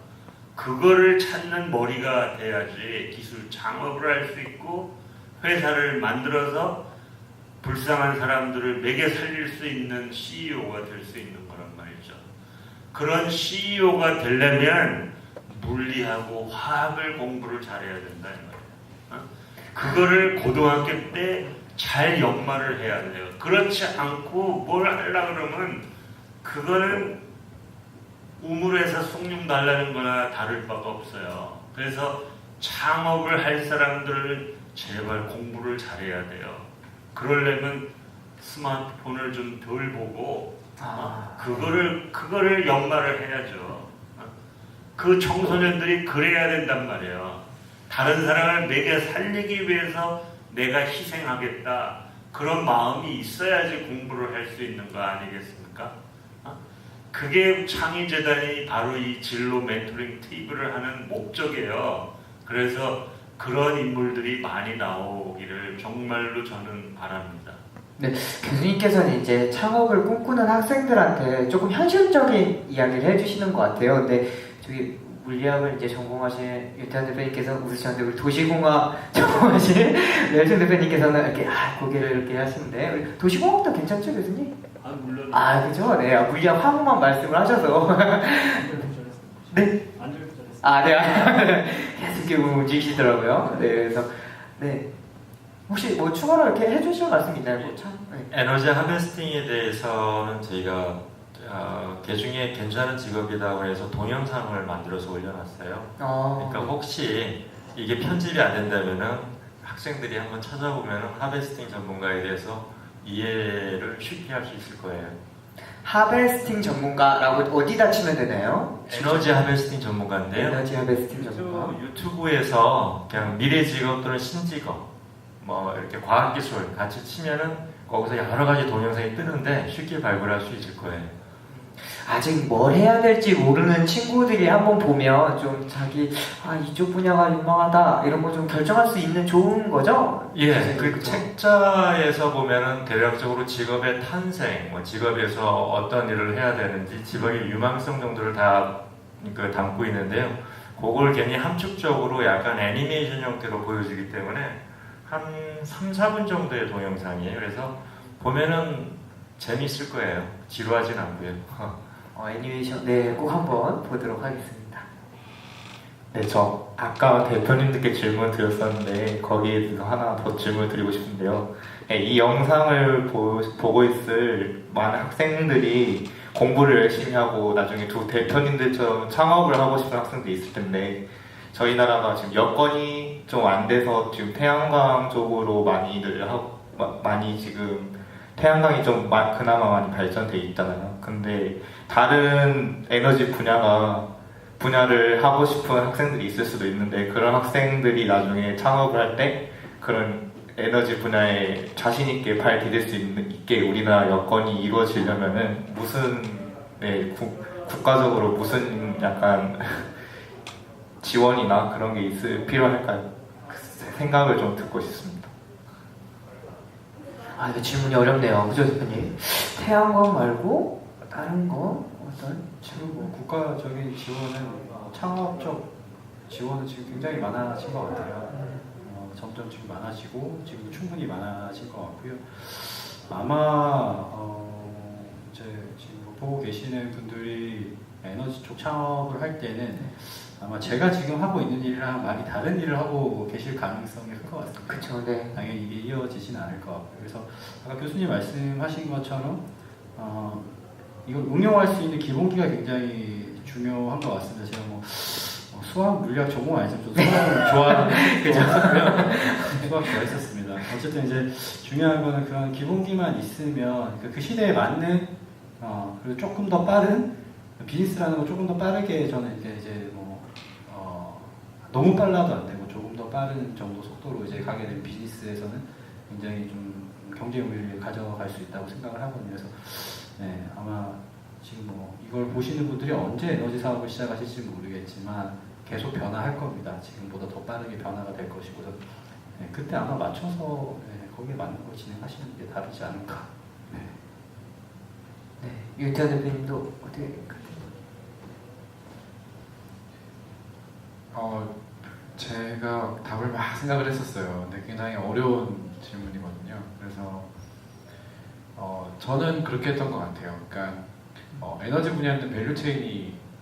그거를 찾는 머리가 돼야지 기술 창업을 할 수 있고 회사를 만들어서 불쌍한 사람들을 먹여 살릴 수 있는 CEO가 될 수 있는 거란 말이죠. 그런 CEO가 되려면 물리하고 화학을 공부를 잘해야 된다 이 말이에요. 그거를 고등학교 때 잘 연마를 해야 돼요. 그렇지 않고 뭘 하려고 그러면 그거는 우물에서 숭늉 날라는 거나 다를 바가 없어요. 그래서 창업을 할 사람들을 제발 공부를 잘해야 돼요. 그러려면 스마트폰을 좀 덜 보고 그거를 연마를 해야죠. 그 청소년들이 그래야 된단 말이에요. 다른 사람을 먹여 살리기 위해서 내가 희생하겠다. 그런 마음이 있어야지 공부를 할 수 있는 거 아니겠습니까? 그게 창의재단이 바로 이 진로 멘토링 팁을 하는 목적이에요. 그래서 그런 인물들이 많이 나오기를 정말로 저는 바랍니다. 네, 교수님께서는 이제 창업을 꿈꾸는 학생들한테 조금 현실적인 이야기를 해주시는 것 같아요. 근데 저기 물리학을 이제 전공하신 유태한 대표님께서 웃으셨는데 우리 도시공학 궁금하신 nelson 대표님께서는 이렇게 고개를 이렇게 하시는데 우리 도시공학도 괜찮죠, 교수님? 아 물론 그죠? 네, 물리학 화학만 말씀을 하셔서 네. 네. 계속 이렇게 움직이시더라고요. 네, 그래서 네. 혹시 뭐 추가로 이렇게 해주실 말씀 있나요? 뭐 참. 네. 에너지 하베스팅에 대해서는 저희가 개중에 괜찮은 직업이라고 해서 동영상을 만들어서 올려놨어요. 그러니까 혹시 이게 편집이 안 된다면은 학생들이 한번 찾아보면은 하베스팅 전문가에 대해서 이해를 쉽게 할 수 있을 거예요. 하베스팅 전문가라고 어디다 치면 되나요? 에너지 하베스팅 전문가인데요. 에너지 하베스팅 전문가. 유튜브에서 그냥 미래 직업 또는 신직업 뭐 이렇게 과학기술 같이 치면은 거기서 여러 가지 동영상이 뜨는데 쉽게 발굴할 수 있을 거예요. 아직 뭘 해야 될지 모르는 친구들이 한번 보면 좀 자기 이쪽 분야가 유망하다 이런 거 좀 결정할 수 있는 좋은 거죠? 예, 그 책자에서 보면은 대략적으로 직업의 탄생, 뭐 직업에서 어떤 일을 해야 되는지, 직업의 유망성 정도를 다 담고 있는데요. 그걸 괜히 함축적으로 약간 애니메이션 형태로 보여주기 때문에 한 3, 4분 정도의 동영상이에요. 그래서 보면은 재밌을 거예요. 지루하진 않고요. 애니메이션 꼭 한번 보도록 하겠습니다. 네, 저 아까 대표님들께 질문 드렸었는데 거기에 대해서 하나 더 질문을 드리고 싶은데요. 네, 이 영상을 보고 있을 많은 학생들이 공부를 열심히 하고 나중에 두 대표님들처럼 창업을 하고 싶은 학생들이 있을 텐데 저희 나라가 지금 여건이 좀 안 돼서 지금 태양광 쪽으로 많이 지금 태양광이 좀 그나마 많이 발전돼 있잖아요. 근데 다른 에너지 분야를 하고 싶은 학생들이 있을 수도 있는데 그런 학생들이 나중에 창업을 할 때 그런 에너지 분야에 자신 있게 발 디딜 수 있게 우리나라 여건이 이루어지려면은 무슨 국가적으로 무슨 약간 지원이나 그런 게 필요할까요? 생각을 좀 듣고 싶습니다. 이거 질문이 어렵네요. 그죠, 대표님? 태양광 말고 다른 거 어떤? 지금 뭐 국가적인 지원은 창업적 지원은 지금 굉장히 많아진 것 같아요. 점점 지금 많아지고 지금 충분히 많아진 것 같고요. 아마 이제 지금 보고 계시는 분들이 에너지 쪽 창업을 할 때는 아마 제가 지금 하고 있는 일이랑 많이 다른 일을 하고 계실 가능성이 클 것 같습니다. 그쵸, 네. 당연히 이게 이어지진 않을 것 같고요. 그래서 아까 교수님 말씀하신 것처럼 이걸 응용할 수 있는 기본기가 굉장히 중요한 것 같습니다. 제가 수학, 물리학 전공 아니지만 좀 수학을 좋아하는 게 있었고요. 수학 좋아했었습니다. 어쨌든 이제 중요한 거는 그런 기본기만 있으면 그 시대에 맞는 그리고 조금 더 빠른 비즈니스라는 거 조금 더 빠르게 저는 이제 너무 빨라도 안 되고 조금 더 빠른 정도 속도로 이제 가게 되면 비즈니스에서는 굉장히 좀 경제 우위를 가져갈 수 있다고 생각을 하거든요. 그래서 아마 지금 이걸 보시는 분들이 언제 에너지 사업을 시작하실지 모르겠지만 계속 변화할 겁니다. 지금보다 더 빠르게 변화가 될 것이고 그때 아마 맞춰서 거기에 맞는 걸 진행하시는 게 다르지 않을까. 윤태현 대표님도 어떻게? 제가 답을 막 생각을 했었어요. 근데 굉장히 어려운 질문이거든요. 그래서 저는 그렇게 했던 것 같아요. 그러니까 에너지 분야는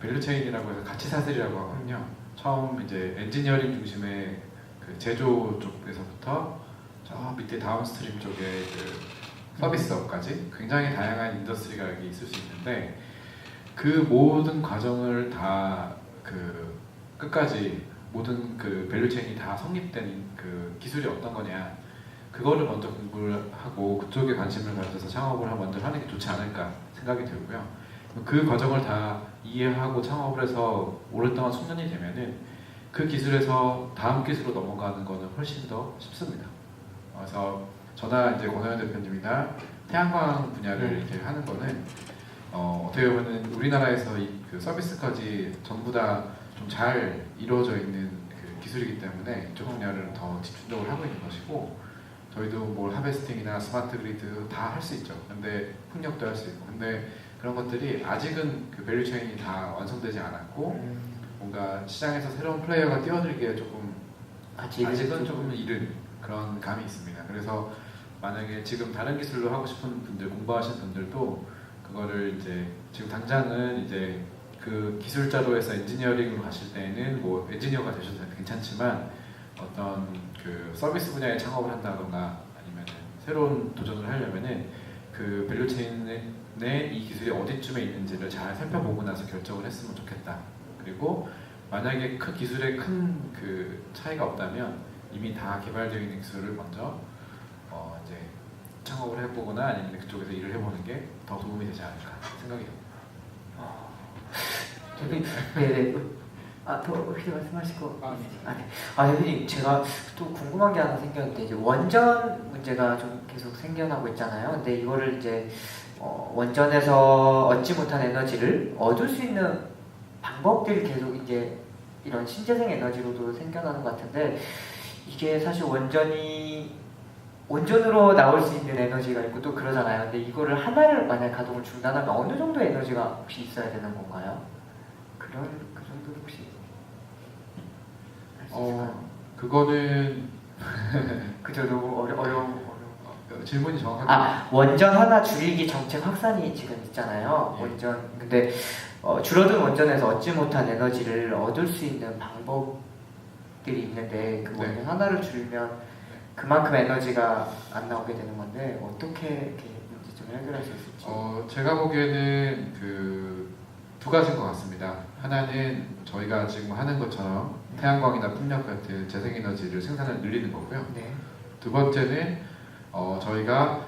밸류체인이라고 해서 가치 사슬이라고 하거든요. 처음 이제 엔지니어링 중심의 그 제조 쪽에서부터 저 밑에 다운스트림 쪽에 그 서비스업까지 굉장히 다양한 인더스트리가 여기 있을 수 있는데 그 모든 과정을 다 그 끝까지 모든 그 밸류체인이 다 성립된 그 기술이 어떤 거냐 그거를 먼저 공부를 하고 그쪽에 관심을 가져서 창업을 먼저 하는 게 좋지 않을까 생각이 들고요. 그 과정을 다 이해하고 창업을 해서 오랫동안 숙련이 되면은 그 기술에서 다음 기술로 넘어가는 거는 훨씬 더 쉽습니다. 그래서 저나 이제 권호연 대표님이나 태양광 분야를 이렇게 하는 거는 어떻게 보면은 우리나라에서 그 서비스까지 전부 다 좀 잘 이루어져 있는 그 기술이기 때문에 이쪽 분야를 더 집중적으로 하고 있는 것이고 저희도 뭐 하베스팅이나 스마트 그리드 다 할 수 있죠. 근데 풍력도 할 수 있고 근데 그런 것들이 아직은 그 밸류체인이 다 완성되지 않았고 뭔가 시장에서 새로운 플레이어가 뛰어들기에 조금 아직은 조금 이른 그런 감이 있습니다. 그래서 만약에 지금 다른 기술로 하고 싶은 분들, 공부하시는 분들도 그거를 이제 지금 당장은 이제 그 기술자로 해서 엔지니어링으로 가실 때는 뭐 엔지니어가 되셔도 괜찮지만 어떤 그 서비스 분야에 창업을 한다던가 아니면 새로운 도전을 하려면은 그 밸류체인에 이 기술이 어디쯤에 있는지를 잘 살펴보고 나서 결정을 했으면 좋겠다. 그리고 만약에 그 기술에 큰 그 차이가 없다면 이미 다 개발되어 있는 기술을 먼저 이제 창업을 해보거나 아니면 그쪽에서 일을 해보는 게 더 도움이 되지 않을까 생각이 듭니다. 네네. 더 혹시 말씀하실 거? 네. 대표님 제가 또 궁금한 게 하나 생겼는데 이제 원전 문제가 좀 계속 생겨나고 있잖아요. 근데 이거를 이제 원전에서 얻지 못한 에너지를 얻을 수 있는 방법들이 계속 이제 이런 신재생 에너지로도 생겨나는 것 같은데 이게 사실 원전으로 나올 수 있는 에너지가 있고 또 그러잖아요. 근데 이거를 하나를 만약 가동을 중단하면 어느 정도 에너지가 혹시 있어야 되는 건가요? 그 정도로 혹시 할 수 있을까요? 그거는 그죠, 너무 어려운. 질문이 정확하게 원전 하나 줄이기 정책 확산이 지금 있잖아요. 예. 원전 근데 줄어든 원전에서 얻지 못한 에너지를 얻을 수 있는 방법들이 있는데 그 원전 네. 하나를 줄이면 그만큼 에너지가 안 나오게 되는 건데 어떻게 이렇게 문제점을 해결할 수 있을지. 제가 보기에는 그 두 가지인 것 같습니다. 하나는 저희가 지금 하는 것처럼 태양광이나 풍력 같은 재생에너지를 생산을 늘리는 거고요. 네. 두 번째는 저희가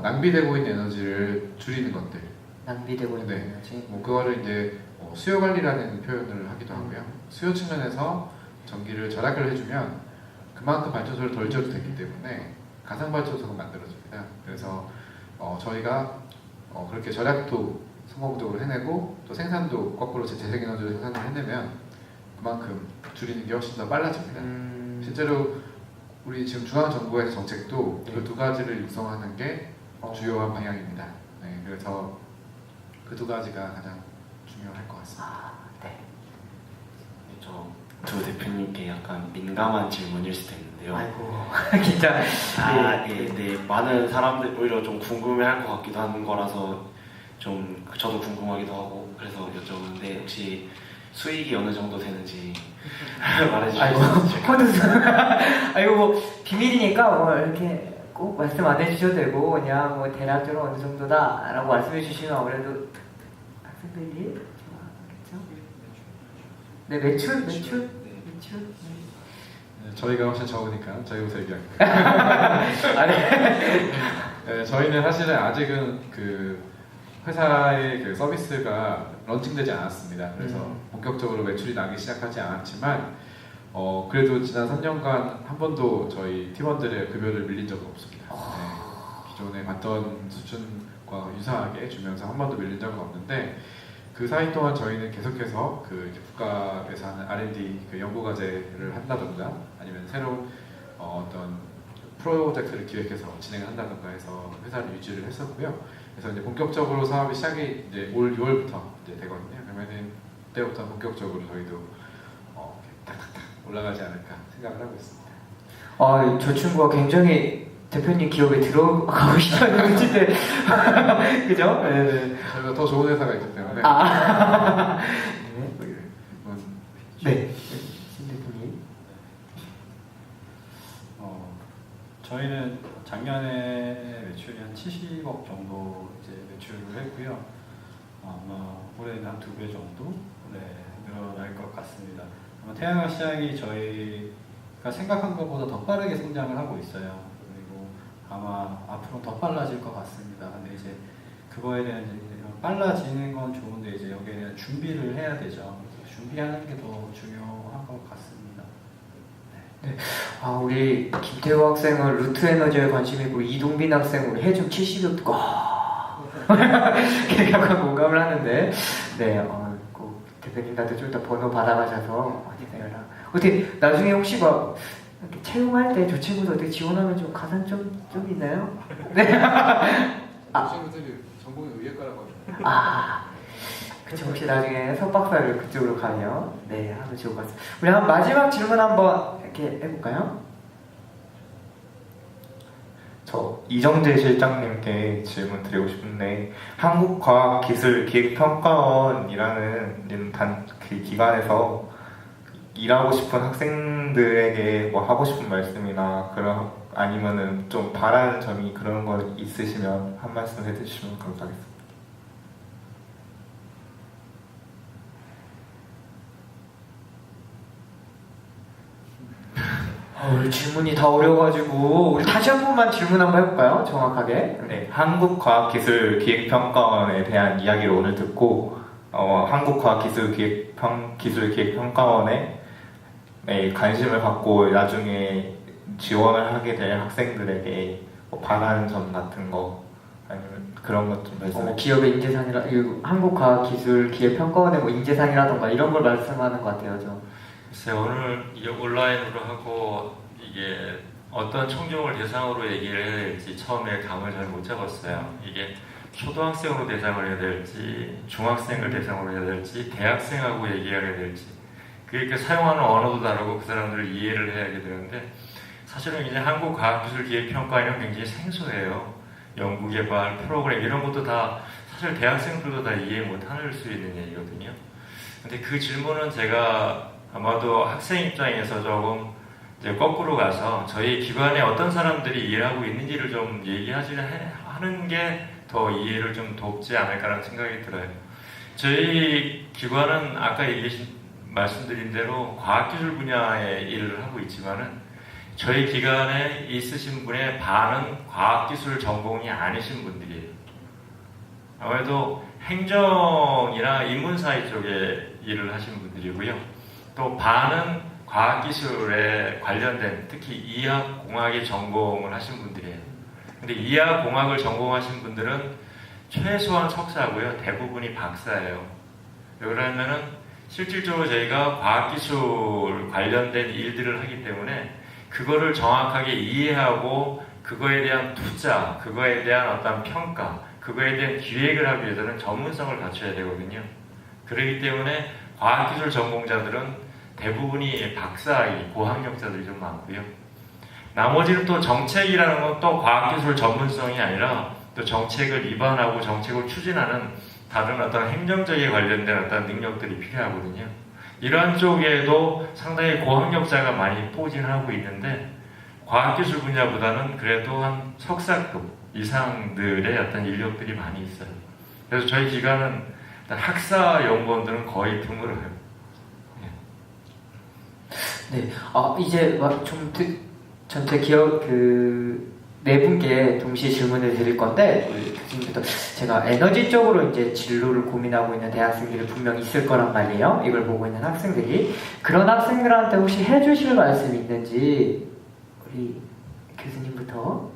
낭비되고 있는 에너지를 줄이는 것들. 낭비되고 있는 네. 에너지. 뭐 그거를 이제 수요 관리라는 표현을 하기도 하고요. 수요 측면에서 전기를 절약을 해주면 그만큼 발전소를 덜 지어도 되기 때문에 가상 발전소가 만들어집니다. 그래서 저희가 그렇게 절약도 성공적으로 해내고 또 생산도 거꾸로 재생에너지를 생산을 해내면 그만큼 줄이는 게 훨씬 더 빨라집니다. 실제로 우리 지금 중앙정부의 정책도 네. 그 두 가지를 육성하는 게 주요한 방향입니다. 네, 그래서 그 두 가지가 가장 중요할 것 같습니다. 네. 두 대표님께 약간 민감한 질문일 수도 있는데요. 아이고 진짜. 네. 많은 사람들 오히려 좀 궁금해할 것 같기도 하는 거라서 좀 저도 궁금하기도 하고 그래서 여쭤보는데 혹시 수익이 어느 정도 되는지 말해주실 수 있을까요? 아이고 뭐 비밀이니까 뭐 이렇게 꼭 말씀 안 해주셔도 되고 그냥 뭐 대략적으로 어느 정도다라고 말씀해 주시면 아무래도 학생들이 좋아하겠죠. 네, 매출. 네, 저희가 훨씬 적으니까 저희부터 얘기할게요. 네, 저희는 사실은 아직은 그 회사의 그 서비스가 런칭되지 않았습니다. 그래서 본격적으로 매출이 나기 시작하지 않았지만 그래도 지난 3년간 한 번도 저희 팀원들의 급여를 밀린 적은 없습니다. 네, 기존에 받던 수준과 유사하게 주면서 한 번도 밀린 적은 없는데 그 사이 동안 저희는 계속해서 그 국가에서 하는 R&D 그 연구 과제를 한다던가 아니면 새로운 어떤 프로젝트를 기획해서 진행을 한다던가 해서 회사를 유지를 했었고요. 그래서 이제 본격적으로 사업이 시작이 이제 올 6월부터 이제 되거든요. 그러면은 그때부터 본격적으로 저희도 탁탁탁 올라가지 않을까 생각을 하고 있습니다. 저 친구가 굉장히 대표님 기업에 들어가고 싶어하는 눈치인데 그죠? 네. 저희가 더 좋은 회사가 있기 때문에 네. 신 대표님. 저희는 작년에 매출이 한 70억 정도 이제 매출을 했고요. 아마 올해는 한 2배 정도 늘어날 것 같습니다. 아마 태양광 시장이 저희가 생각한 것보다 더 빠르게 성장을 하고 있어요. 그리고 아마 앞으로 더 빨라질 것 같습니다. 근데 이제 그거에 대한 이제 빨라지는 건 좋은데 이제 여기에 대한 준비를 해야 되죠. 준비하는 게 더 중요한 것 같습니다. 네. 우리 김태우 학생은 루트 에너지에 관심이 있고 이동빈 학생은 우리 해좀 70억 듣고 약간 공감을 하는데 꼭 대표님한테 좀 더 번호 받아가셔서 연락. 어떻게 나중에 혹시 막 이렇게 채용할 때 저 친구도 어떻게 지원하면 좀 가산 좀 있나요? 네. 친구들이 전공이 의예과라고 하죠. 그쵸, 혹시 나중에 석박사를 그쪽으로 가면 네 하면 좋을 것 같습니다. 우리 한 마지막 질문 한번 이렇게 해볼까요? 저 이정재 실장님께 질문 드리고 싶은데 한국과학기술기획평가원이라는 그 기관에서 일하고 싶은 학생들에게 뭐 하고 싶은 말씀이나 그런 아니면은 좀 바라는 점이 그런 거 있으시면 한 말씀 해주시면 감사하겠습니다. 질문이 다 어려워가지고 우리 다시 한 번만 질문 한번 해볼까요? 정확하게. 네, 한국과학기술기획평가원에 대한 이야기를 오늘 듣고 한국과학기술기획평가원에 관심을 갖고 나중에 지원을 하게 될 학생들에게 뭐 바라는 점 같은 거 아니면 그런 것 좀 말씀해 주세요. 기업의 인재상이라 한국과학기술기획평가원의 뭐 인재상이라던가 이런 걸 말씀하는 것 같아요, 저. 글쎄 오늘 이게 온라인으로 하고 이게 어떤 청중을 대상으로 얘기를 해야 될지 처음에 감을 잘 못 잡았어요. 이게 초등학생으로 대상을 해야 될지 중학생을 대상으로 해야 될지 대학생하고 얘기해야 될지 그게 사용하는 언어도 다르고 그 사람들을 이해를 해야 되는데 사실은 이제 한국과학기술기획평가원은 굉장히 생소해요. 연구개발, 프로그램 이런 것도 다 사실 대학생들도 다 이해 못할 수 있는 얘기거든요. 근데 그 질문은 제가 아마도 학생 입장에서 조금 이제 거꾸로 가서 저희 기관에 어떤 사람들이 일하고 있는지를 좀 하는 게 더 이해를 좀 돕지 않을까라는 생각이 들어요. 저희 기관은 아까 말씀드린 대로 과학기술 분야의 일을 하고 있지만은 저희 기관에 있으신 분의 반은 과학기술 전공이 아니신 분들이에요. 아무래도 행정이나 인문사회 쪽에 일을 하신 분들이고요. 또 반은 과학기술에 관련된 특히 이학공학에 전공을 하신 분들이에요. 근데 이학공학을 전공하신 분들은 최소한 석사고요. 대부분이 박사예요. 왜 그러냐면은 실질적으로 저희가 과학기술 관련된 일들을 하기 때문에 그거를 정확하게 이해하고 그거에 대한 투자, 그거에 대한 어떤 평가, 그거에 대한 기획을 하기 위해서는 전문성을 갖춰야 되거든요. 그렇기 때문에 과학기술 전공자들은 대부분이 박사이고 고학력자들이 좀 많고요. 나머지는 또 정책이라는 건 또 과학기술 전문성이 아니라 또 정책을 입안하고 정책을 추진하는 다른 어떤 행정적에 관련된 어떤 능력들이 필요하거든요. 이러한 쪽에도 상당히 고학력자가 많이 포진하고 있는데 과학기술 분야보다는 그래도 한 석사급 이상들의 어떤 인력들이 많이 있어요. 그래서 저희 기관은 학사 연구원들은 거의 드물어요. 네, 이제 전체 기업 네 분께 동시에 질문을 드릴 건데 우리 교수님부터 제가 에너지 쪽으로 이제 진로를 고민하고 있는 대학생들이 분명 있을 거란 말이에요. 이걸 보고 있는 학생들이 그런 학생들한테 혹시 해주실 말씀 있는지 우리 교수님부터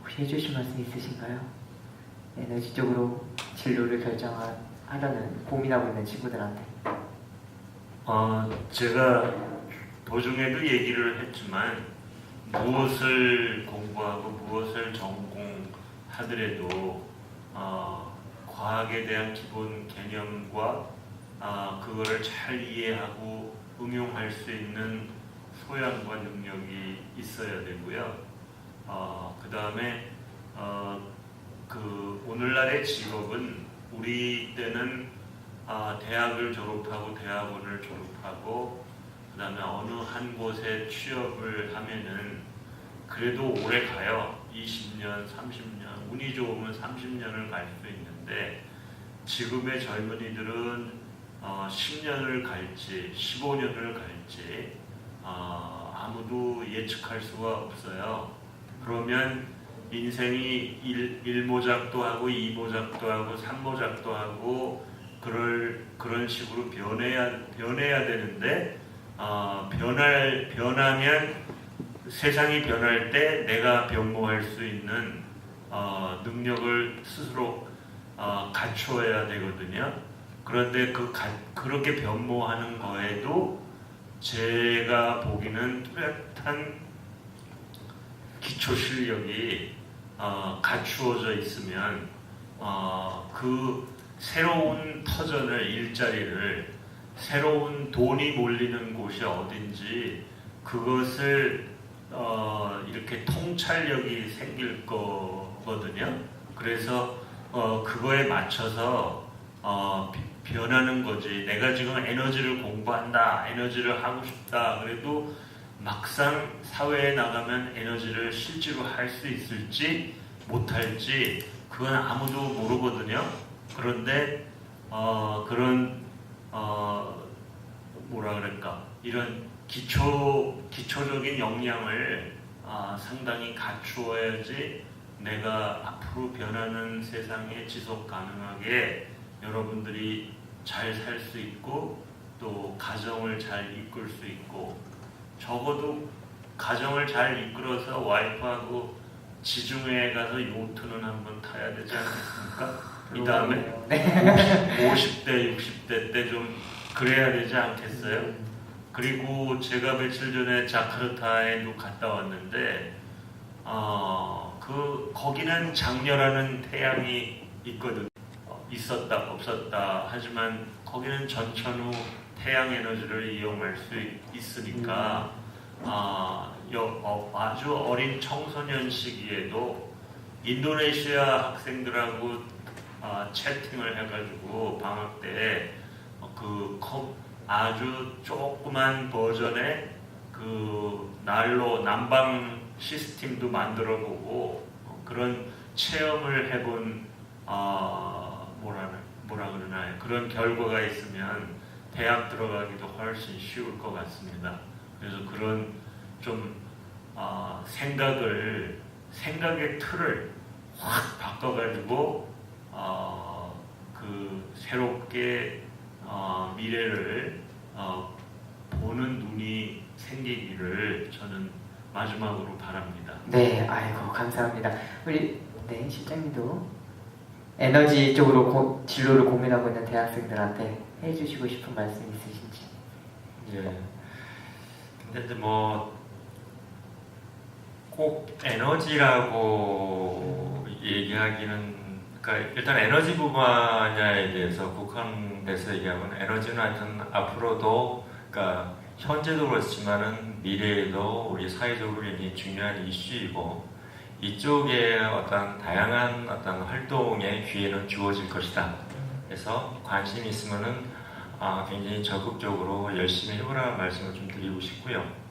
혹시 해주실 말씀 있으신가요? 에너지 쪽으로 진로를 결정하려는 고민하고 있는 친구들한테. 제가 도중에도 얘기를 했지만 무엇을 공부하고 무엇을 전공하더라도 과학에 대한 기본 개념과 그거를 잘 이해하고 응용할 수 있는 소양과 능력이 있어야 되고요. 그 다음에 오늘날의 직업은 우리 때는 대학을 졸업하고 대학원을 졸업하고 그 다음에 어느 한 곳에 취업을 하면은 그래도 오래 가요. 20년, 30년, 운이 좋으면 30년을 갈 수 있는데 지금의 젊은이들은 10년을 갈지 15년을 갈지 아무도 예측할 수가 없어요. 그러면 인생이 1모작도 하고 2모작도 하고 3모작도 하고 그런 식으로 변해야 되는데 변하면 세상이 변할 때 내가 변모할 수 있는 능력을 스스로 갖추어야 되거든요. 그런데 그렇게 변모하는 거에도 제가 보기는 뚜렷한 기초 실력이 갖추어져 있으면 새로운 터전을 일자리를 새로운 돈이 몰리는 곳이 어딘지 그것을 이렇게 통찰력이 생길 거거든요. 그래서 그거에 맞춰서 변하는 거지. 내가 지금 에너지를 공부한다, 에너지를 하고 싶다. 그래도 막상 사회에 나가면 에너지를 실제로 할 수 있을지 못할지 그건 아무도 모르거든요. 그런데 그런 뭐라 그럴까, 이런 기초적인 역량을 상당히 갖추어야지 내가 앞으로 변하는 세상에 지속 가능하게 여러분들이 잘 살 수 있고 또 가정을 잘 이끌 수 있고, 적어도 가정을 잘 이끌어서 와이프하고 지중해에 가서 요트는 한번 타야 되지 않겠습니까? 이 다음에 50대, 60대 때 좀 그래야 되지 않겠어요? 그리고 제가 며칠 전에 자카르타에도 갔다 왔는데 거기는 장렬하는 태양이 있거든. 있었다 없었다 하지만 거기는 전천후 태양 에너지를 이용할 수 있으니까 아주 어린 청소년 시기에도 인도네시아 학생들하고 채팅을 해가지고 방학 때 아주 조그만 버전의 그 난로 난방 시스템도 만들어보고 그런 체험을 해본 뭐라 그러나요? 그런 결과가 있으면 대학 들어가기도 훨씬 쉬울 것 같습니다. 그래서 그런 좀 생각의 틀을 확 바꿔가지고 그 새롭게 미래를 보는 눈이 생기기를 저는 마지막으로 바랍니다. 네, 아이고 감사합니다. 우리 실장님도 에너지 쪽으로 진로를 고민하고 있는 대학생들한테 해주시고 싶은 말씀 있으신지? 예. 근데 이제 뭐 꼭 에너지라고 얘기하기는, 그러니까 일단 에너지 분야에 대해서 국한돼서 얘기하면 에너지는 하여튼 앞으로도, 그러니까 현재도 그렇지만은 미래에도 우리 사회적으로 굉장히 중요한 이슈이고 이쪽에 어떤 다양한 어떤 활동의 기회는 주어질 것이다. 그래서 관심이 있으면은 굉장히 적극적으로 열심히 해보라는 말씀을 좀 드리고 싶고요.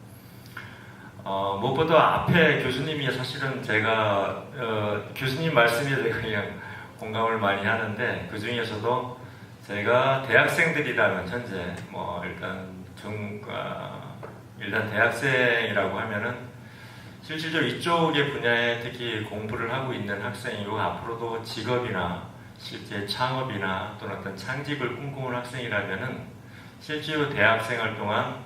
무엇보다 앞에 교수님이 사실은 제가 교수님 말씀에 제가 그냥 공감을 많이 하는데, 그 중에서도 제가 대학생들이라면 현재 뭐 일단 대학생이라고 하면은 실질적으로 이쪽의 분야에 특히 공부를 하고 있는 학생이고 앞으로도 직업이나 실제 창업이나 또는 어떤 창직을 꿈꾸는 학생이라면은 실제로 대학생활 동안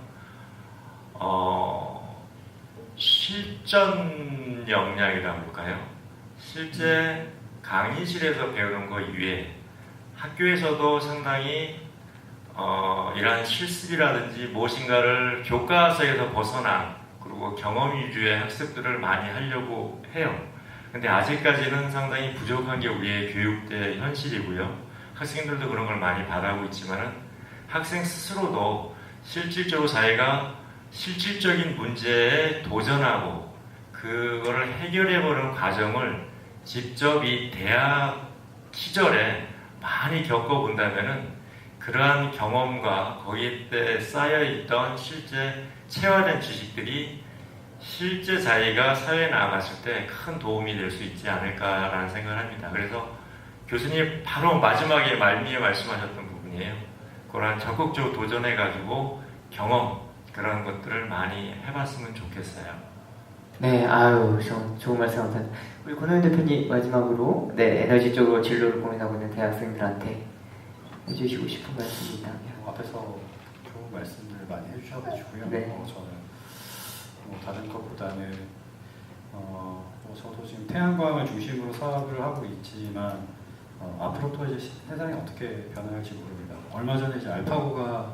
실전 역량이라고 할까요? 실제 강의실에서 배우는 것 이외에 학교에서도 상당히 이러한 실습이라든지 무엇인가를 교과서에서 벗어난 그리고 경험 위주의 학습들을 많이 하려고 해요. 근데 아직까지는 상당히 부족한 게 우리의 교육대 현실이고요. 학생들도 그런 걸 많이 바라고 있지만은 학생 스스로도 실질적으로 자기가 실질적인 문제에 도전하고 그거를 해결해보는 과정을 직접 이 대학 시절에 많이 겪어본다면은 그러한 경험과 거기에 쌓여있던 실제 체화된 지식들이 실제 자기가 사회에 나갔을 때 큰 도움이 될 수 있지 않을까라는 생각을 합니다. 그래서 교수님 바로 마지막에 말미에 말씀하셨던 부분이에요. 그런 적극적으로 도전해가지고 경험, 그런 것들을 많이 해봤으면 좋겠어요. 네, 아유, 좋은 말씀 감사합니다. 우리 권호연 대표님 마지막으로 에너지 쪽으로 진로를 고민하고 있는 대학생들한테 해주시고 싶은 말씀이 있다면. 앞에서 좋은 말씀들 많이 해주셔가지고요. 네. 저는 다른 것보다는 저도 지금 태양광을 중심으로 사업을 하고 있지만 앞으로 또 이제 세상이 어떻게 변할지 모릅니다. 얼마 전에 이제 알파고가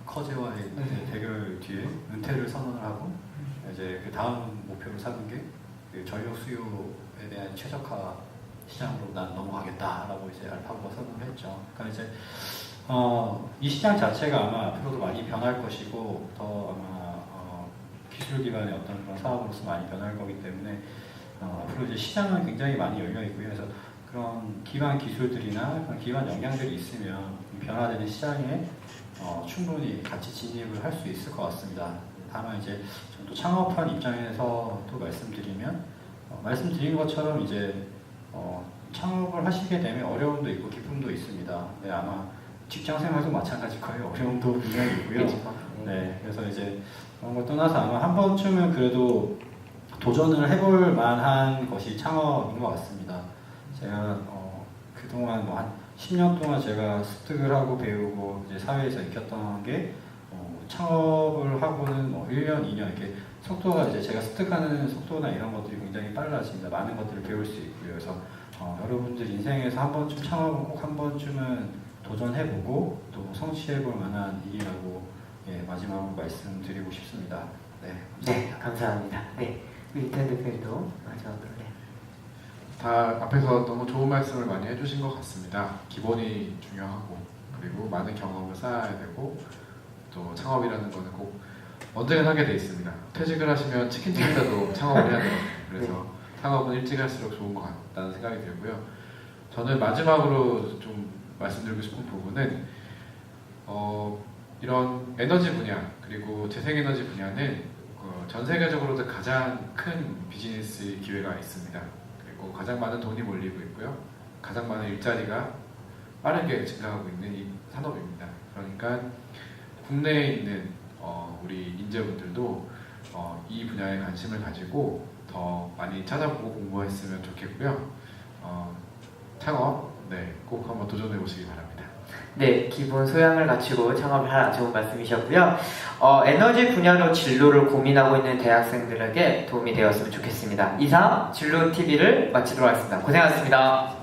커제와의 대결 뒤에 은퇴를 선언을 하고 이제 그 다음 목표로 삼은 게 그 전력 수요에 대한 최적화 시장으로 난 넘어가겠다라고 이제 알파고가 선언을 했죠. 그러니까 이제 이 시장 자체가 아마 앞으로도 많이 변할 것이고 더 아마 기술 기반의 어떤 그런 사업으로서 많이 변할 거기 때문에 앞으로 이제 시장은 굉장히 많이 열려 있고요. 그래서 그런 기반 기술들이나 그런 기반 역량들이 있으면 변화되는 시장에 충분히 같이 진입을 할 수 있을 것 같습니다. 다만 이제 또 창업한 입장에서 또 말씀드리면 말씀드린 것처럼 이제 창업을 하시게 되면 어려움도 있고 기쁨도 있습니다. 네, 아마 직장 생활도 마찬가지일 거예요. 어려움도 분명히 있고요. 네, 그래서 이제 그런 걸 떠나서 아마 한 번쯤은 그래도 도전을 해볼 만한 것이 창업인 것 같습니다. 제가 그동안 뭐 한 10년 동안 제가 습득을 하고 배우고 이제 사회에서 익혔던 게 창업을 하고는 뭐 1년, 2년 이렇게 속도가 이제 제가 습득하는 속도나 이런 것들이 굉장히 빨라집니다. 많은 것들을 배울 수 있고요. 그래서 여러분들 인생에서 한 번쯤 창업은 꼭 한 번쯤은 도전해보고 또 성취해볼 만한 일이라고 마지막으로 말씀드리고 싶습니다. 네, 네, 감사합니다. 네, 이태현 대표님도 마지막으로. 네. 다 앞에서 너무 좋은 말씀을 많이 해주신 것 같습니다. 기본이 중요하고 그리고 많은 경험을 쌓아야 되고 또 창업이라는 거는 꼭 언제든 하게 돼 있습니다. 퇴직을 하시면 치킨집이라도 창업을 해야 돼요. 그래서 창업은 일찍 할수록 좋은 것 같다는 생각이 들고요. 저는 마지막으로 좀 말씀드리고 싶은 부분은 이런 에너지 분야 그리고 재생에너지 분야는 전 세계적으로도 가장 큰 비즈니스 기회가 있습니다. 그리고 가장 많은 돈이 몰리고 있고요. 가장 많은 일자리가 빠르게 증가하고 있는 이 산업입니다. 그러니까 국내에 있는 우리 인재분들도 이 분야에 관심을 가지고 더 많이 찾아보고 공부했으면 좋겠고요. 창업 꼭 한번 도전해 보시기 바랍니다. 네, 기본 소양을 갖추고 창업을 하라, 좋은 말씀이셨고요. 에너지 분야로 진로를 고민하고 있는 대학생들에게 도움이 되었으면 좋겠습니다. 이상 진로TV를 마치도록 하겠습니다. 고생하셨습니다.